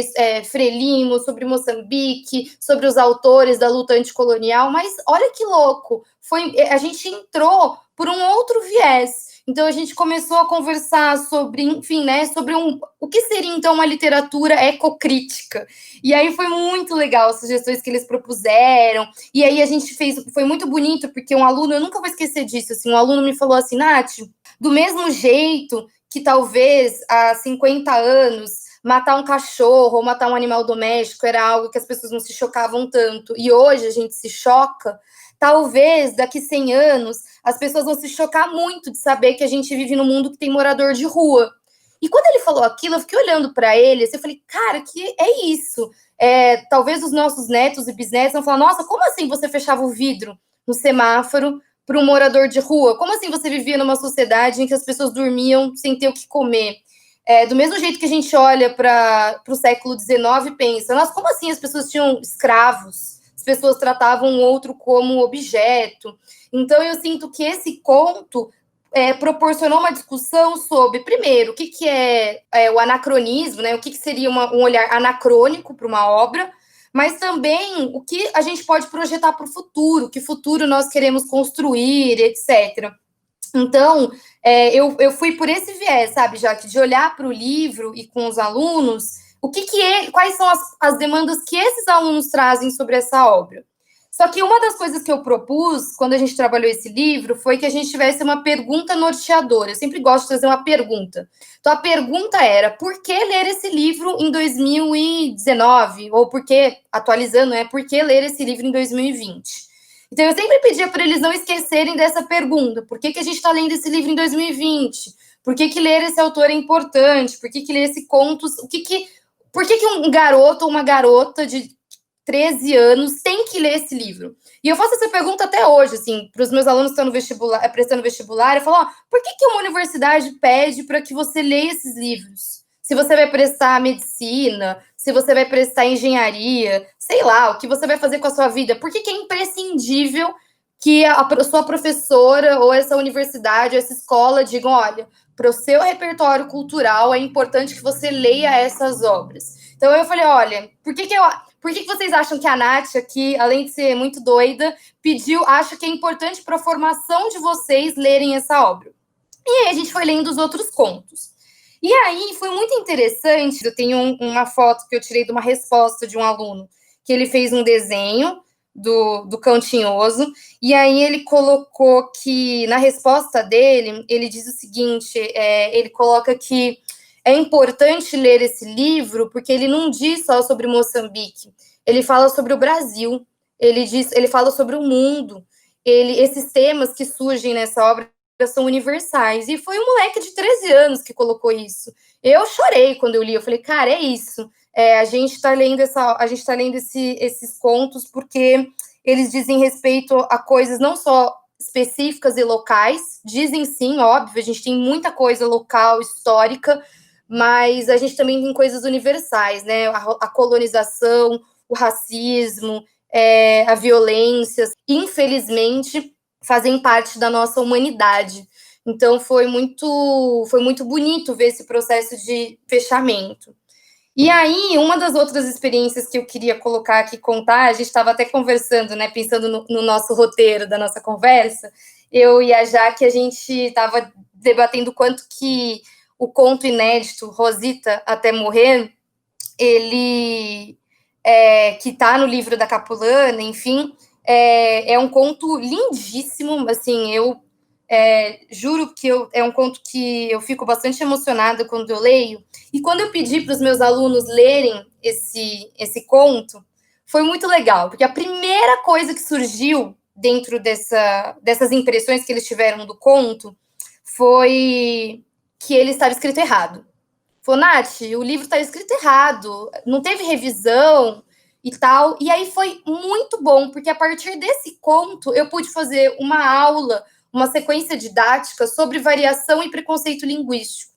Frelimo, sobre Moçambique, sobre os autores da luta anticolonial, mas olha que louco, a gente entrou por um outro viés. Então a gente começou a conversar sobre, enfim, né, sobre o que seria então uma literatura ecocrítica. E aí foi muito legal as sugestões que eles propuseram. E aí a gente foi muito bonito, porque um aluno, eu nunca vou esquecer disso, assim, um aluno me falou assim, Nath, do mesmo jeito que talvez há 50 anos matar um cachorro ou matar um animal doméstico era algo que as pessoas não se chocavam tanto, e hoje a gente se choca, talvez daqui 100 anos as pessoas vão se chocar muito de saber que a gente vive num mundo que tem morador de rua. E quando ele falou aquilo, eu fiquei olhando para ele, assim, eu falei, cara, que é isso? Talvez os nossos netos e bisnetos vão falar, nossa, como assim você fechava o vidro no semáforo para um morador de rua? Como assim você vivia numa sociedade em que as pessoas dormiam sem ter o que comer? Do mesmo jeito que a gente olha para o século XIX e pensa, nossa, como assim as pessoas tinham escravos? As pessoas tratavam o outro como objeto. Então, eu sinto que esse conto proporcionou uma discussão sobre, primeiro, o que é o anacronismo, né? O que seria um olhar anacrônico para uma obra, mas também o que a gente pode projetar para o futuro, que futuro nós queremos construir, etc. Então, eu fui por esse viés, sabe, Jaque, de olhar para o livro e com os alunos, quais são as demandas que esses alunos trazem sobre essa obra. Só que uma das coisas que eu propus, quando a gente trabalhou esse livro, foi que a gente tivesse uma pergunta norteadora. Eu sempre gosto de trazer uma pergunta. Então, a pergunta era, por que ler esse livro em 2019? Ou atualizando, por que ler esse livro em 2020? Então, eu sempre pedia para eles não esquecerem dessa pergunta. Por que a gente está lendo esse livro em 2020? Por que ler esse autor é importante? Por que ler esse conto? Por que um garoto ou uma garota de 13 anos tem que ler esse livro? E eu faço essa pergunta até hoje, assim, para os meus alunos que estão no vestibular, prestando vestibular, eu falo, por que uma universidade pede para que você leia esses livros? Se você vai prestar medicina, se você vai prestar engenharia, sei lá, o que você vai fazer com a sua vida, por que é imprescindível que a sua professora ou essa universidade, essa escola digam, olha, para o seu repertório cultural é importante que você leia essas obras. Então eu falei, olha, por que vocês acham que a Nath aqui, além de ser muito doida, acha que é importante para a formação de vocês lerem essa obra? E aí a gente foi lendo os outros contos. E aí foi muito interessante, eu tenho uma foto que eu tirei de uma resposta de um aluno, que ele fez um desenho do Cão Tinhoso, e aí ele colocou que, na resposta dele, ele diz o seguinte, ele coloca que é importante ler esse livro porque ele não diz só sobre Moçambique, ele fala sobre o Brasil, ele fala sobre o mundo, esses temas que surgem nessa obra são universais, e foi um moleque de 13 anos que colocou isso. Eu chorei quando eu li, eu falei, cara, é isso, a gente está lendo esses contos porque eles dizem respeito a coisas não só específicas e locais, dizem sim, óbvio, a gente tem muita coisa local, histórica, mas a gente também tem coisas universais, né? A colonização, o racismo, a violência, infelizmente, fazem parte da nossa humanidade. Então, foi muito bonito ver esse processo de fechamento. E aí, uma das outras experiências que eu queria colocar aqui, contar, a gente estava até conversando, né, pensando no nosso roteiro da nossa conversa, eu e a Jaque, a gente estava debatendo quanto que o conto inédito, Rosita até morrer, ele, que está no livro da Capulana, enfim, é um conto lindíssimo, assim, eu juro que é um conto que eu fico bastante emocionada quando eu leio, e quando eu pedi para os meus alunos lerem esse conto, foi muito legal, porque a primeira coisa que surgiu dentro dessas impressões que eles tiveram do conto foi que ele estava escrito errado. falou, Nath, o livro está escrito errado, não teve revisão e tal. E aí foi muito bom, porque a partir desse conto eu pude fazer uma aula, uma sequência didática sobre variação e preconceito linguístico.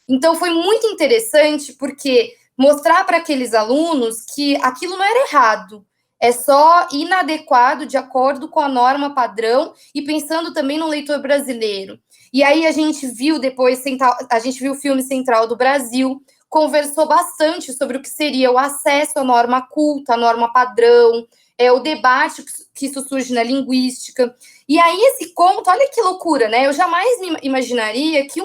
Então foi muito interessante, porque mostrar para aqueles alunos que aquilo não era errado, é só inadequado de acordo com a norma padrão e pensando também no leitor brasileiro. E aí a gente viu depois, a gente viu o filme Central do Brasil, conversou bastante sobre o que seria o acesso à norma culta, à norma padrão, o debate que isso surge na linguística. E aí esse conto, olha que loucura, né? Eu jamais me imaginaria que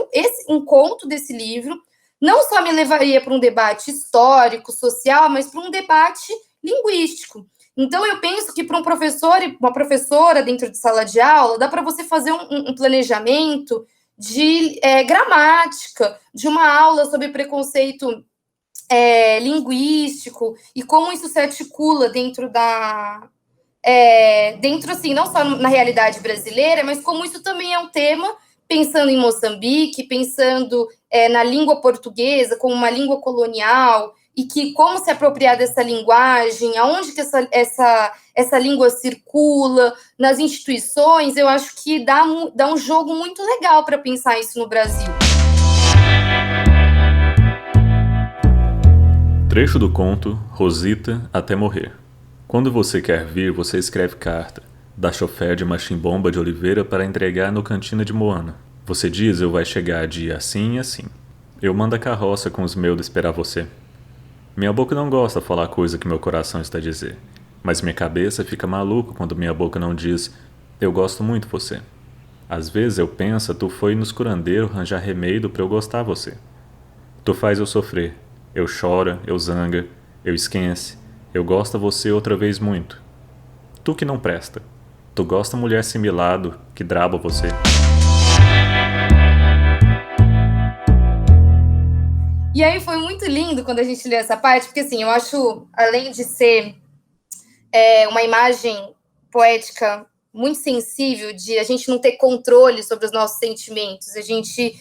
um conto desse livro não só me levaria para um debate histórico, social, mas para um debate linguístico. Então, eu penso que para um professor e uma professora dentro de sala de aula, dá para você fazer um planejamento de gramática, de uma aula sobre preconceito linguístico e como isso se articula dentro dentro, assim, não só na realidade brasileira, mas como isso também é um tema, pensando em Moçambique, pensando na língua portuguesa como uma língua colonial, e que como se apropriar dessa linguagem, aonde que essa língua circula, nas instituições, eu acho que dá um jogo muito legal para pensar isso no Brasil. Trecho do conto Rosita até morrer. Quando você quer vir, você escreve carta. Dá chofer de Machimbomba de Oliveira para entregar no Cantina de Moana. Você diz, eu vai chegar dia assim e assim. Eu mando a carroça com os meus esperar você. Minha boca não gosta de falar coisa que meu coração está a dizer, mas minha cabeça fica maluca quando minha boca não diz, eu gosto muito de você. Às vezes eu penso, tu foi nos curandeiros arranjar remédio para eu gostar de você. Tu faz eu sofrer, eu choro, eu zanga, eu esquece, eu gosto de você outra vez muito. Tu que não presta, tu gosta mulher similado que draba você. E aí foi muito lindo quando a gente lê essa parte, porque assim, eu acho, além de ser uma imagem poética muito sensível, de a gente não ter controle sobre os nossos sentimentos, a gente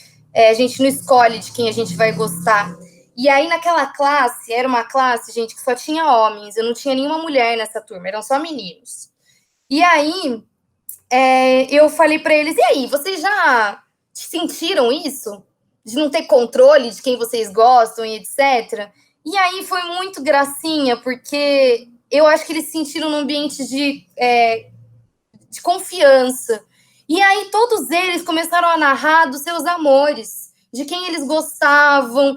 não escolhe de quem a gente vai gostar. E aí naquela classe, era uma classe, gente, que só tinha homens, eu não tinha nenhuma mulher nessa turma, eram só meninos. E aí eu falei para eles, e aí, vocês já sentiram isso? De não ter controle de quem vocês gostam e etc. E aí foi muito gracinha, porque eu acho que eles se sentiram num ambiente de confiança. E aí todos eles começaram a narrar dos seus amores, de quem eles gostavam,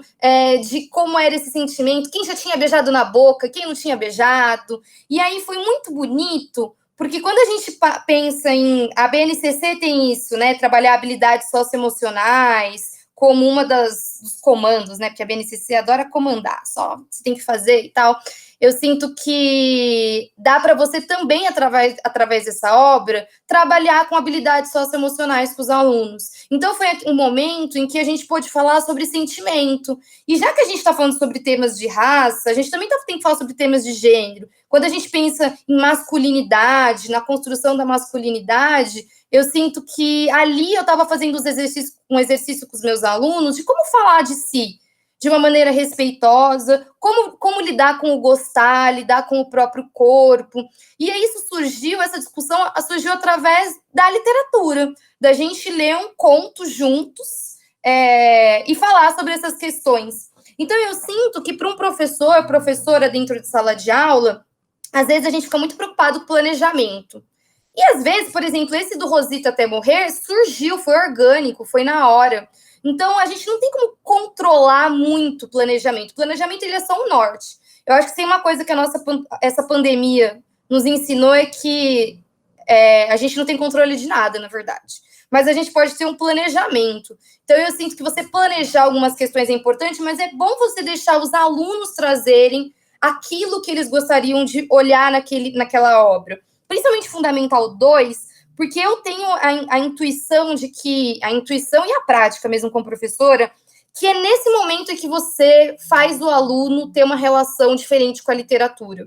de como era esse sentimento, quem já tinha beijado na boca, quem não tinha beijado. E aí foi muito bonito, porque quando a gente pensa em... A BNCC tem isso, né? Trabalhar habilidades socioemocionais, como uma dos comandos, né? Porque a BNCC adora comandar, só você tem que fazer e tal. Eu sinto que dá para você também, através dessa obra, trabalhar com habilidades socioemocionais com os alunos. Então, foi um momento em que a gente pôde falar sobre sentimento. E já que a gente está falando sobre temas de raça, a gente também tem que falar sobre temas de gênero. Quando a gente pensa em masculinidade, na construção da masculinidade, eu sinto que ali eu estava fazendo um exercício com os meus alunos de como falar de si, de uma maneira respeitosa, como lidar com o gostar, lidar com o próprio corpo. E aí essa discussão surgiu através da literatura, da gente ler um conto juntos e falar sobre essas questões. Então eu sinto que para um professora dentro de sala de aula, às vezes a gente fica muito preocupado com o planejamento. E às vezes, por exemplo, esse do Rosita até morrer surgiu, foi orgânico, foi na hora. Então, a gente não tem como controlar muito o planejamento. O planejamento, ele é só um norte. Eu acho que tem uma coisa que essa pandemia nos ensinou é que a gente não tem controle de nada, na verdade. Mas a gente pode ter um planejamento. Então, eu sinto que você planejar algumas questões é importante, mas é bom você deixar os alunos trazerem aquilo que eles gostariam de olhar naquela obra. Principalmente Fundamental 2, porque eu tenho a intuição de que... A intuição e a prática mesmo como professora, que é nesse momento em que você faz o aluno ter uma relação diferente com a literatura.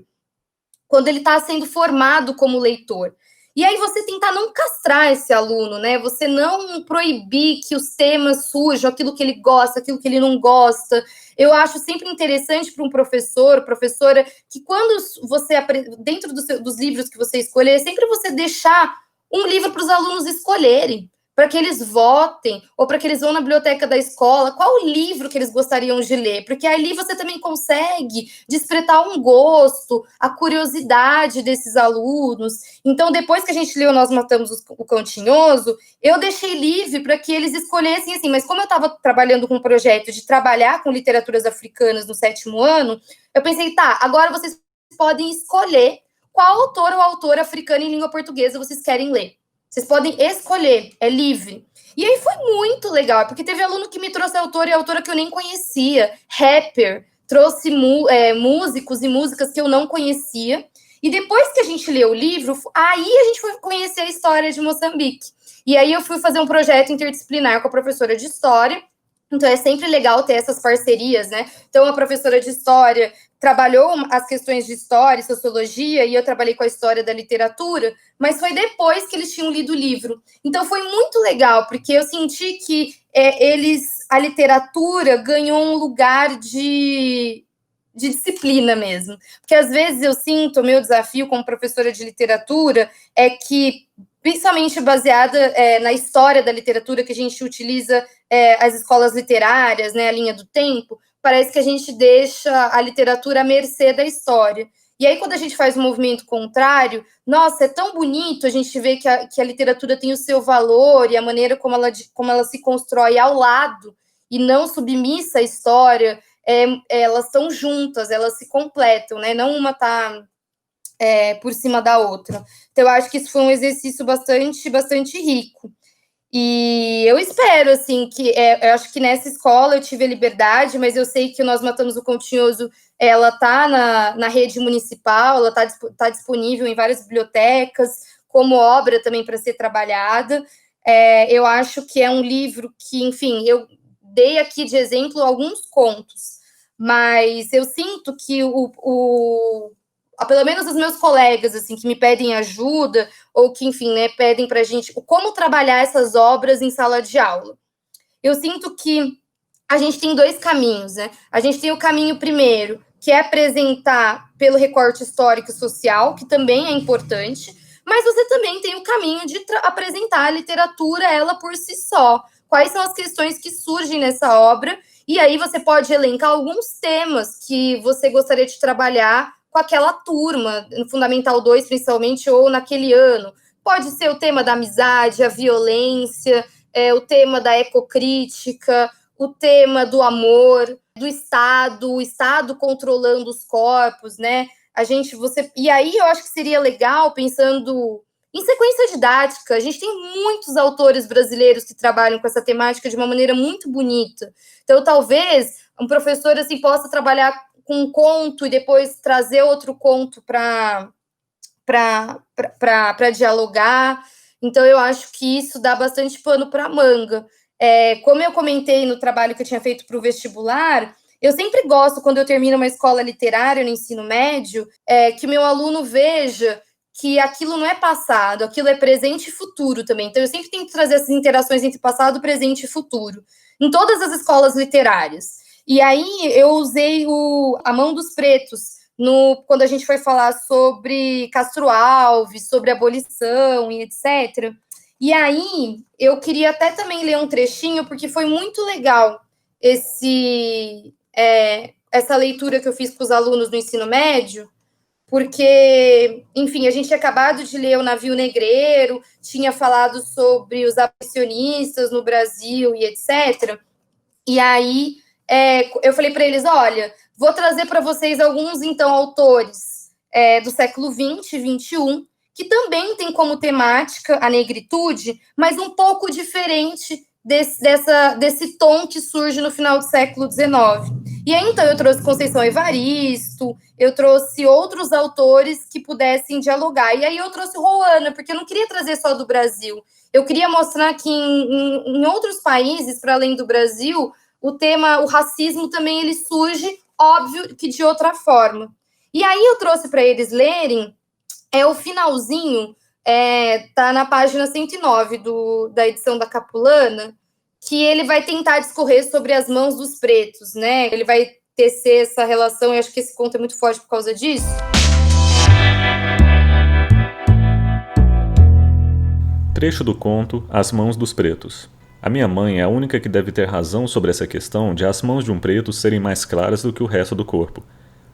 Quando ele está sendo formado como leitor. E aí você tentar não castrar esse aluno, né? Você não proibir que os temas surjam, aquilo que ele gosta, aquilo que ele não gosta. Eu acho sempre interessante para um professor, professora, que quando você, dentro dos livros que você escolher, sempre você deixar um livro para os alunos escolherem, para que eles votem, ou para que eles vão na biblioteca da escola, qual o livro que eles gostariam de ler, porque ali você também consegue despertar um gosto, a curiosidade desses alunos. Então, depois que a gente leu Nós Matamos o Cão Tinhoso, eu deixei livre para que eles escolhessem, assim, mas como eu estava trabalhando com um projeto de trabalhar com literaturas africanas no 7º ano, eu pensei, tá, agora vocês podem escolher qual autor ou autora africana em língua portuguesa vocês querem ler. Vocês podem escolher, é livre. E aí foi muito legal, porque teve aluno que me trouxe autor e autora que eu nem conhecia, rapper, trouxe músicos e músicas que eu não conhecia. E depois que a gente leu o livro, aí a gente foi conhecer a história de Moçambique. E aí eu fui fazer um projeto interdisciplinar com a professora de história. Então é sempre legal ter essas parcerias, né? Então a professora de história trabalhou as questões de história e sociologia, e eu trabalhei com a história da literatura, mas foi depois que eles tinham lido o livro. Então foi muito legal, porque eu senti que a literatura ganhou um lugar de disciplina mesmo. Porque às vezes eu sinto, o meu desafio como professora de literatura é que, principalmente baseada na história da literatura, que a gente utiliza as escolas literárias, né, a linha do tempo, parece que a gente deixa a literatura à mercê da história. E aí, quando a gente faz um movimento contrário, nossa, é tão bonito a gente ver que a literatura tem o seu valor e a maneira como ela se constrói ao lado e não submissa à história, elas estão juntas, elas se completam, né? Não uma está por cima da outra. Então, eu acho que isso foi um exercício bastante rico. E eu espero, assim, que eu acho que nessa escola eu tive a liberdade, mas eu sei que o Nós Matamos o Cão Tinhoso, ela está na rede municipal, ela tá disponível em várias bibliotecas, como obra também para ser trabalhada. Eu acho que é um livro que, enfim, eu dei aqui de exemplo alguns contos, mas eu sinto que pelo menos os meus colegas, assim, que me pedem ajuda, ou que, enfim, né, pedem para a gente como trabalhar essas obras em sala de aula. Eu sinto que a gente tem 2 caminhos, né? A gente tem o caminho primeiro, que é apresentar pelo recorte histórico e social, que também é importante, mas você também tem o caminho de apresentar a literatura, ela por si só. Quais são as questões que surgem nessa obra, e aí você pode elencar alguns temas que você gostaria de trabalhar com aquela turma, no Fundamental 2, principalmente, ou naquele ano. Pode ser o tema da amizade, a violência, o tema da ecocrítica, o tema do amor, do Estado, o Estado controlando os corpos, né? E aí eu acho que seria legal, pensando em sequência didática, a gente tem muitos autores brasileiros que trabalham com essa temática de uma maneira muito bonita. Então, talvez um professor assim possa trabalhar com um conto e depois trazer outro conto para dialogar. Então, eu acho que isso dá bastante pano para manga. Como eu comentei no trabalho que eu tinha feito para o vestibular, eu sempre gosto, quando eu termino uma escola literária no ensino médio, que meu aluno veja que aquilo não é passado, aquilo é presente e futuro também. Então, eu sempre tento trazer essas interações entre passado, presente e futuro, em todas as escolas literárias. E aí eu usei A Mão dos Pretos, quando a gente foi falar sobre Castro Alves, sobre abolição e etc. E aí eu queria até também ler um trechinho, porque foi muito legal essa leitura que eu fiz com os alunos do ensino médio, porque, enfim, a gente tinha acabado de ler O Navio Negreiro, tinha falado sobre os abolicionistas no Brasil e etc. E aí eu falei para eles, olha, vou trazer para vocês alguns, então, autores do século XX, XXI, que também tem como temática a negritude, mas um pouco diferente desse tom que surge no final do século XIX. E aí, então, eu trouxe Conceição Evaristo, eu trouxe outros autores que pudessem dialogar. E aí eu trouxe Roana, porque eu não queria trazer só do Brasil. Eu queria mostrar que em outros países, para além do Brasil, o racismo também ele surge, óbvio que de outra forma. E aí eu trouxe para eles lerem o finalzinho tá na página 109 da edição da Capulana, que ele vai tentar discorrer sobre as mãos dos pretos, né? Ele vai tecer essa relação, e acho que esse conto é muito forte por causa disso. Trecho do conto As Mãos dos Pretos. A minha mãe é a única que deve ter razão sobre essa questão de as mãos de um preto serem mais claras do que o resto do corpo.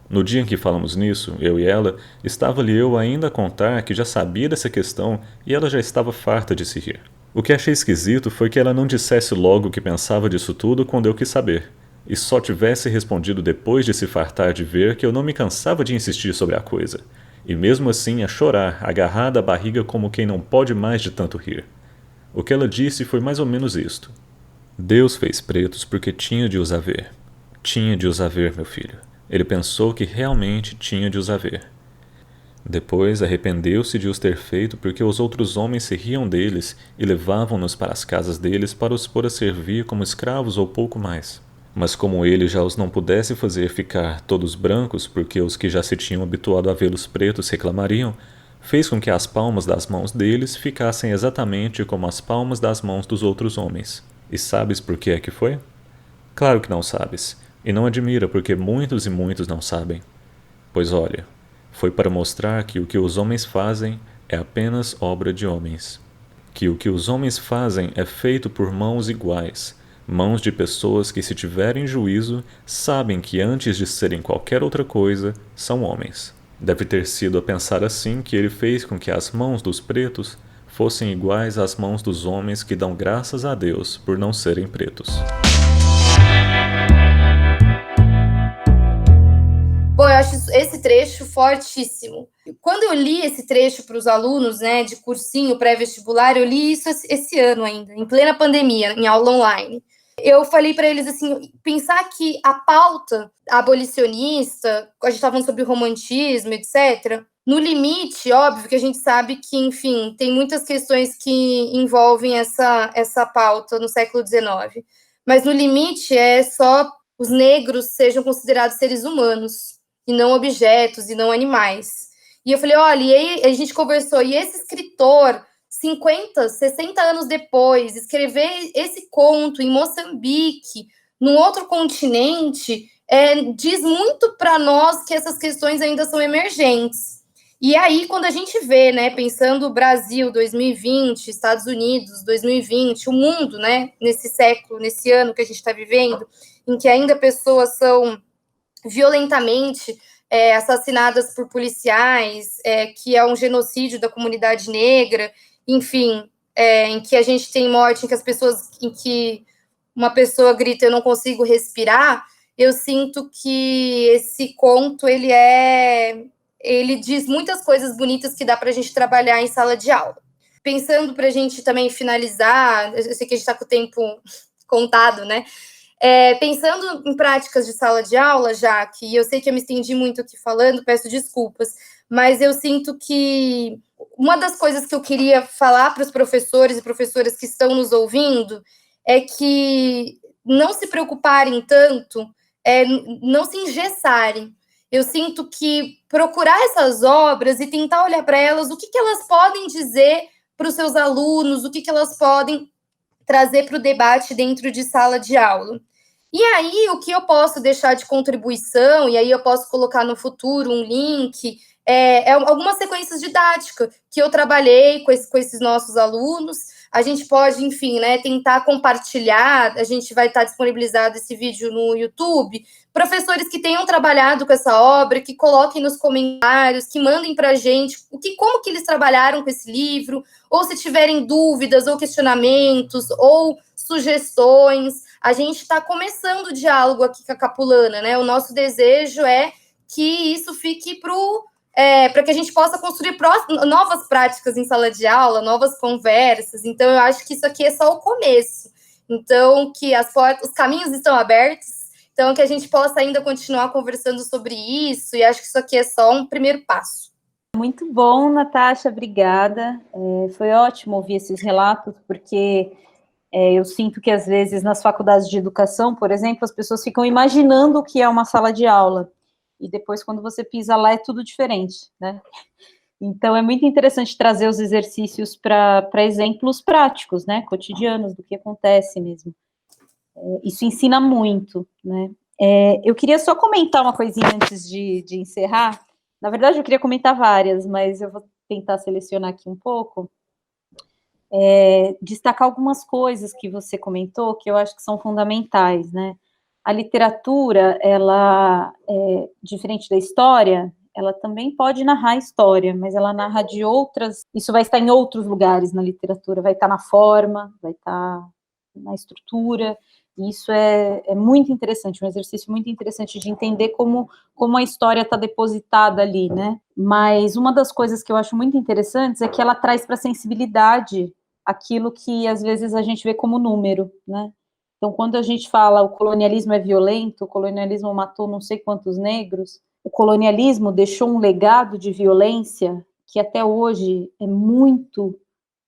No dia em que falamos nisso, eu e ela, estava-lhe eu ainda a contar que já sabia dessa questão e ela já estava farta de se rir. O que achei esquisito foi que ela não dissesse logo o que pensava disso tudo quando eu quis saber, e só tivesse respondido depois de se fartar de ver que eu não me cansava de insistir sobre a coisa, e mesmo assim a chorar, agarrada à barriga como quem não pode mais de tanto rir. O que ela disse foi mais ou menos isto. Deus fez pretos porque tinha de os haver. Tinha de os haver, meu filho. Ele pensou que realmente tinha de os haver. Depois arrependeu-se de os ter feito porque os outros homens se riam deles e levavam-nos para as casas deles para os pôr a servir como escravos ou pouco mais. Mas como ele já os não pudesse fazer ficar todos brancos, porque os que já se tinham habituado a vê-los pretos reclamariam, fez com que as palmas das mãos deles ficassem exatamente como as palmas das mãos dos outros homens. E sabes por que é que foi? Claro que não sabes, e não admira porque muitos e muitos não sabem. Pois olha, foi para mostrar que o que os homens fazem é apenas obra de homens. Que o que os homens fazem é feito por mãos iguais, mãos de pessoas que, se tiverem juízo, sabem que antes de serem qualquer outra coisa, são homens. Deve ter sido a pensar assim que ele fez com que as mãos dos pretos fossem iguais às mãos dos homens que dão graças a Deus por não serem pretos. Bom, eu acho esse trecho fortíssimo. Quando eu li esse trecho para os alunos, né, de cursinho pré-vestibular, eu li isso esse ano ainda, em plena pandemia, em aula online. Eu falei para eles assim, pensar que a pauta abolicionista, a gente estava falando sobre romantismo, etc., no limite, óbvio que a gente sabe que, enfim, tem muitas questões que envolvem essa pauta no século XIX, mas no limite é só os negros sejam considerados seres humanos, e não objetos, e não animais. E eu falei, olha, e aí a gente conversou, e esse escritor, 50, 60 anos depois, escrever esse conto em Moçambique, num outro continente, diz muito para nós que essas questões ainda são emergentes. E aí, quando a gente vê, né, pensando Brasil 2020, Estados Unidos 2020, o mundo, né, nesse século, nesse ano que a gente está vivendo, em que ainda pessoas são violentamente assassinadas por policiais, que é um genocídio da comunidade negra, enfim, em que a gente tem morte, em que uma pessoa grita, eu não consigo respirar, eu sinto que esse conto, ele diz muitas coisas bonitas que dá para a gente trabalhar em sala de aula. Pensando para a gente também finalizar, eu sei que a gente está com o tempo contado, né? Pensando em práticas de sala de aula, já que eu sei que eu me estendi muito aqui falando, peço desculpas, mas eu sinto que uma das coisas que eu queria falar para os professores e professoras que estão nos ouvindo é que não se preocuparem tanto, não se engessarem. Eu sinto que procurar essas obras e tentar olhar para elas, o que elas podem dizer para os seus alunos, o que elas podem trazer para o debate dentro de sala de aula. E aí, o que eu posso deixar de contribuição, e aí eu posso colocar no futuro um link, algumas sequências didáticas que eu trabalhei com esses nossos alunos. A gente pode, enfim, né, tentar compartilhar, a gente vai estar disponibilizado esse vídeo no YouTube. Professores que tenham trabalhado com essa obra, que coloquem nos comentários, que mandem para a gente como que eles trabalharam com esse livro, ou se tiverem dúvidas, ou questionamentos, ou sugestões. A gente está começando o diálogo aqui com a Capulana, né? O nosso desejo é que isso fique para que a gente possa construir novas práticas em sala de aula, novas conversas. Então, eu acho que isso aqui é só o começo. Então, que os caminhos estão abertos, então que a gente possa ainda continuar conversando sobre isso, e acho que isso aqui é só um primeiro passo. Muito bom, Natasha, obrigada. Foi ótimo ouvir esses relatos, porque eu sinto que, às vezes, nas faculdades de educação, por exemplo, as pessoas ficam imaginando o que é uma sala de aula, e depois, quando você pisa lá, é tudo diferente, né? Então, é muito interessante trazer os exercícios para exemplos práticos, né, cotidianos, do que acontece mesmo. Isso ensina muito, né. Eu queria só comentar uma coisinha antes de encerrar. Na verdade, eu queria comentar várias, mas eu vou tentar selecionar aqui um pouco. Destacar algumas coisas que você comentou, que eu acho que são fundamentais, né. A literatura, ela, diferente da história, ela também pode narrar a história, mas ela narra de outras, isso vai estar em outros lugares na literatura, vai estar na forma, vai estar na estrutura, e isso é muito interessante, um exercício muito interessante de entender como a história está depositada ali, né. Mas uma das coisas que eu acho muito interessantes é que ela traz para a sensibilidade aquilo que às vezes a gente vê como número, né. Então, quando a gente fala o colonialismo é violento, o colonialismo matou não sei quantos negros, o colonialismo deixou um legado de violência que até hoje é muito,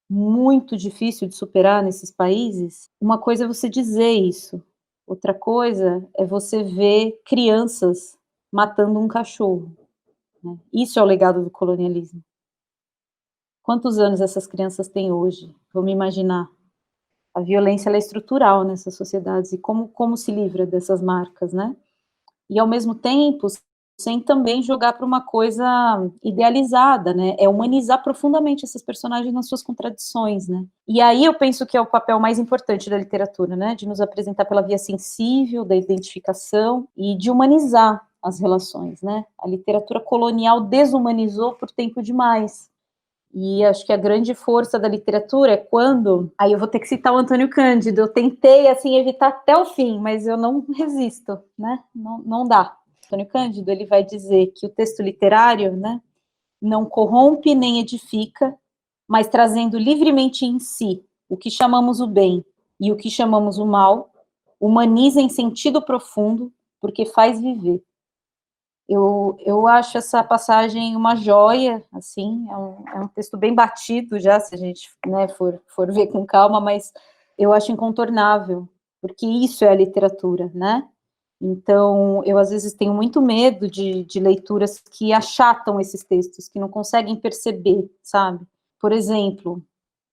muito difícil de superar nesses países. Uma coisa é você dizer isso, outra coisa é você ver crianças matando um cachorro, né. Isso é o legado do colonialismo. Quantos anos essas crianças têm hoje? Vamos imaginar. A violência ela é estrutural nessas sociedades e como se livra dessas marcas, né? E ao mesmo tempo, sem também jogar para uma coisa idealizada, né? É humanizar profundamente essas personagens nas suas contradições, né? E aí eu penso que é o papel mais importante da literatura, né? De nos apresentar pela via sensível, da identificação e de humanizar as relações, né? A literatura colonial desumanizou por tempo demais. E acho que a grande força da literatura é quando... Aí eu vou ter que citar o Antônio Cândido. Eu tentei, assim, evitar até o fim, mas eu não resisto, né? Não dá. Antônio Cândido, ele vai dizer que o texto literário, né, não corrompe nem edifica, mas trazendo livremente em si o que chamamos o bem e o que chamamos o mal, humaniza em sentido profundo, porque faz viver. Eu acho essa passagem uma joia, assim, é um texto bem batido já, se a gente, né, for ver com calma, mas eu acho incontornável, porque isso é a literatura, né? Então, eu às vezes tenho muito medo de leituras que achatam esses textos, que não conseguem perceber, sabe? Por exemplo,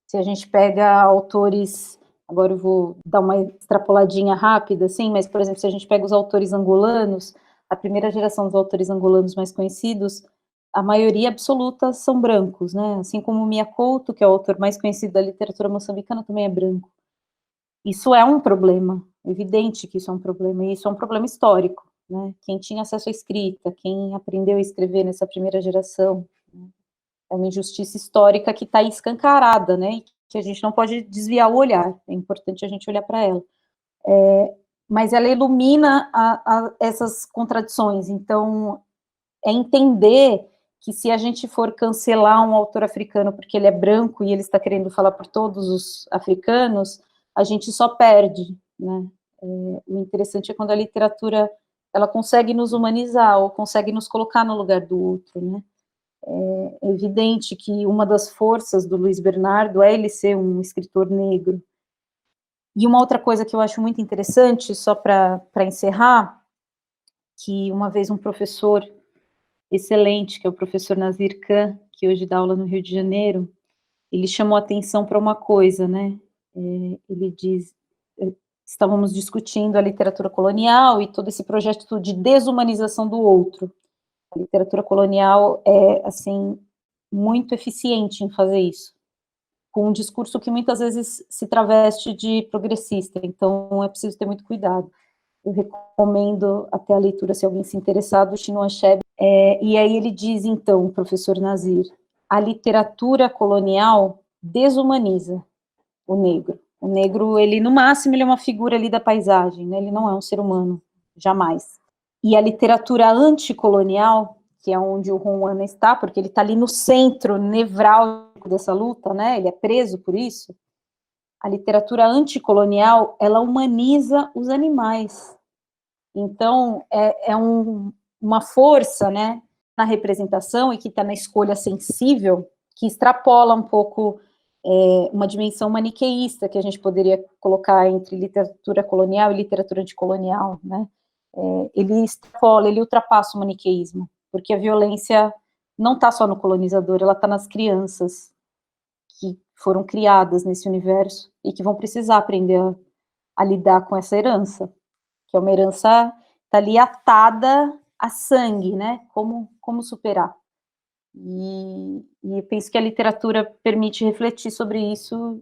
se a gente pega autores, agora eu vou dar uma extrapoladinha rápida, assim, mas, por exemplo, se a gente pega os autores angolanos, a primeira geração dos autores angolanos mais conhecidos, a maioria absoluta são brancos, né? Assim como Mia Couto, que é o autor mais conhecido da literatura moçambicana, também é branco. Isso é um problema, é evidente que isso é um problema, e isso é um problema histórico, né? Quem tinha acesso à escrita, quem aprendeu a escrever nessa primeira geração, né? É uma injustiça histórica que está escancarada, né? E que a gente não pode desviar o olhar, é importante a gente olhar para ela. Mas ela ilumina essas contradições, então é entender que se a gente for cancelar um autor africano porque ele é branco e ele está querendo falar por todos os africanos, a gente só perde, né? O interessante é quando a literatura ela consegue nos humanizar ou consegue nos colocar no lugar do outro, né? É evidente que uma das forças do Luiz Bernardo é ele ser um escritor negro. E uma outra coisa que eu acho muito interessante, só para encerrar, que uma vez um professor excelente, que é o professor Nazir Khan, que hoje dá aula no Rio de Janeiro, ele chamou atenção para uma coisa, né? Ele diz, estávamos discutindo a literatura colonial e todo esse projeto de desumanização do outro. A literatura colonial é, assim, muito eficiente em fazer isso, com um discurso que muitas vezes se traveste de progressista, então é preciso ter muito cuidado. Eu recomendo até a leitura, se alguém se interessar, do Chinua Achebe. E aí ele diz, então, o professor Nazir, a literatura colonial desumaniza o negro. O negro, ele, no máximo, ele é uma figura ali da paisagem, né? Ele não é um ser humano, jamais. E a literatura anticolonial, que é onde o Ruana está, porque ele está ali no centro nevrálgico dessa luta, né? Ele é preso por isso. A literatura anticolonial, ela humaniza os animais. Então, uma força, né, na representação e que está na escolha sensível, que extrapola um pouco uma dimensão maniqueísta que a gente poderia colocar entre literatura colonial e literatura anticolonial, né? Ele extrapola, ele ultrapassa o maniqueísmo, porque a violência não está só no colonizador, ela está nas crianças que foram criadas nesse universo e que vão precisar aprender a lidar com essa herança, que é uma herança tá ali atada a sangue, né? Como superar? E eu penso que a literatura permite refletir sobre isso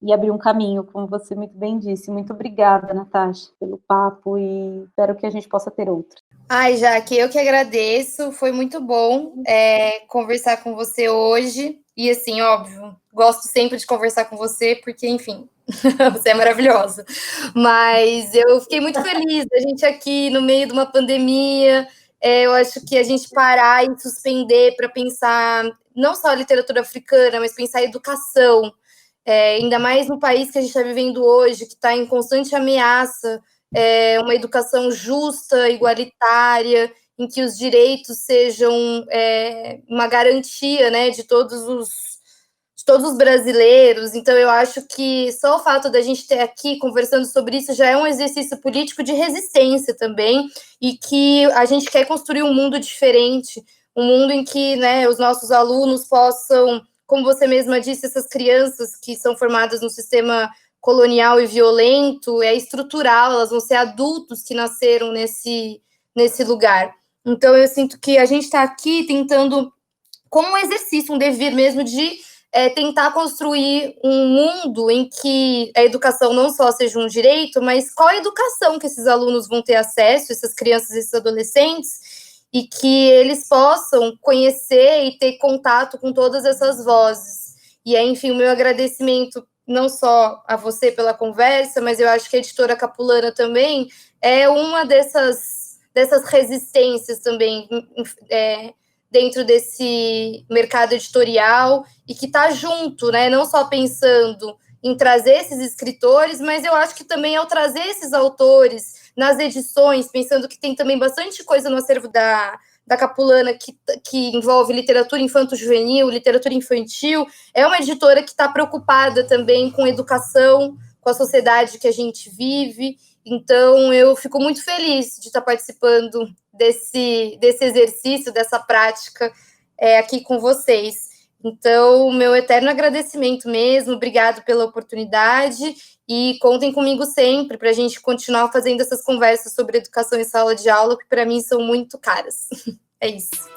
e abrir um caminho, como você muito bem disse. Muito obrigada, Natasha, pelo papo e espero que a gente possa ter outro. Ai, Jaque, eu que agradeço, foi muito bom conversar com você hoje. E assim, óbvio, gosto sempre de conversar com você, porque, enfim, você é maravilhosa. Mas eu fiquei muito feliz da gente aqui no meio de uma pandemia. Eu acho que a gente parar e suspender para pensar não só a literatura africana, mas pensar a educação, ainda mais no país que a gente está vivendo hoje, que está em constante ameaça, uma educação justa, igualitária, em que os direitos sejam uma garantia, né, de todos os brasileiros. Então, eu acho que só o fato da gente ter aqui conversando sobre isso já é um exercício político de resistência também, e que a gente quer construir um mundo diferente, um mundo em que, né, os nossos alunos possam, como você mesma disse, essas crianças que são formadas no sistema colonial e violento, é estrutural, elas vão ser adultos que nasceram nesse lugar. Então, eu sinto que a gente está aqui tentando, como um exercício, um dever mesmo de tentar construir um mundo em que a educação não só seja um direito, mas qual a educação que esses alunos vão ter acesso, essas crianças e esses adolescentes, e que eles possam conhecer e ter contato com todas essas vozes. E aí, enfim, o meu agradecimento não só a você pela conversa, mas eu acho que a editora Capulana também é uma dessas resistências também, dentro desse mercado editorial, e que está junto, né? Não só pensando em trazer esses escritores, mas eu acho que também ao trazer esses autores nas edições, pensando que tem também bastante coisa no acervo da Capulana que envolve literatura infanto-juvenil, literatura infantil, é uma editora que está preocupada também com educação, com a sociedade que a gente vive. Então, eu fico muito feliz de estar participando desse exercício, dessa prática aqui com vocês. Então, meu eterno agradecimento mesmo, obrigado pela oportunidade e contem comigo sempre para a gente continuar fazendo essas conversas sobre educação em sala de aula, que para mim são muito caras. É isso.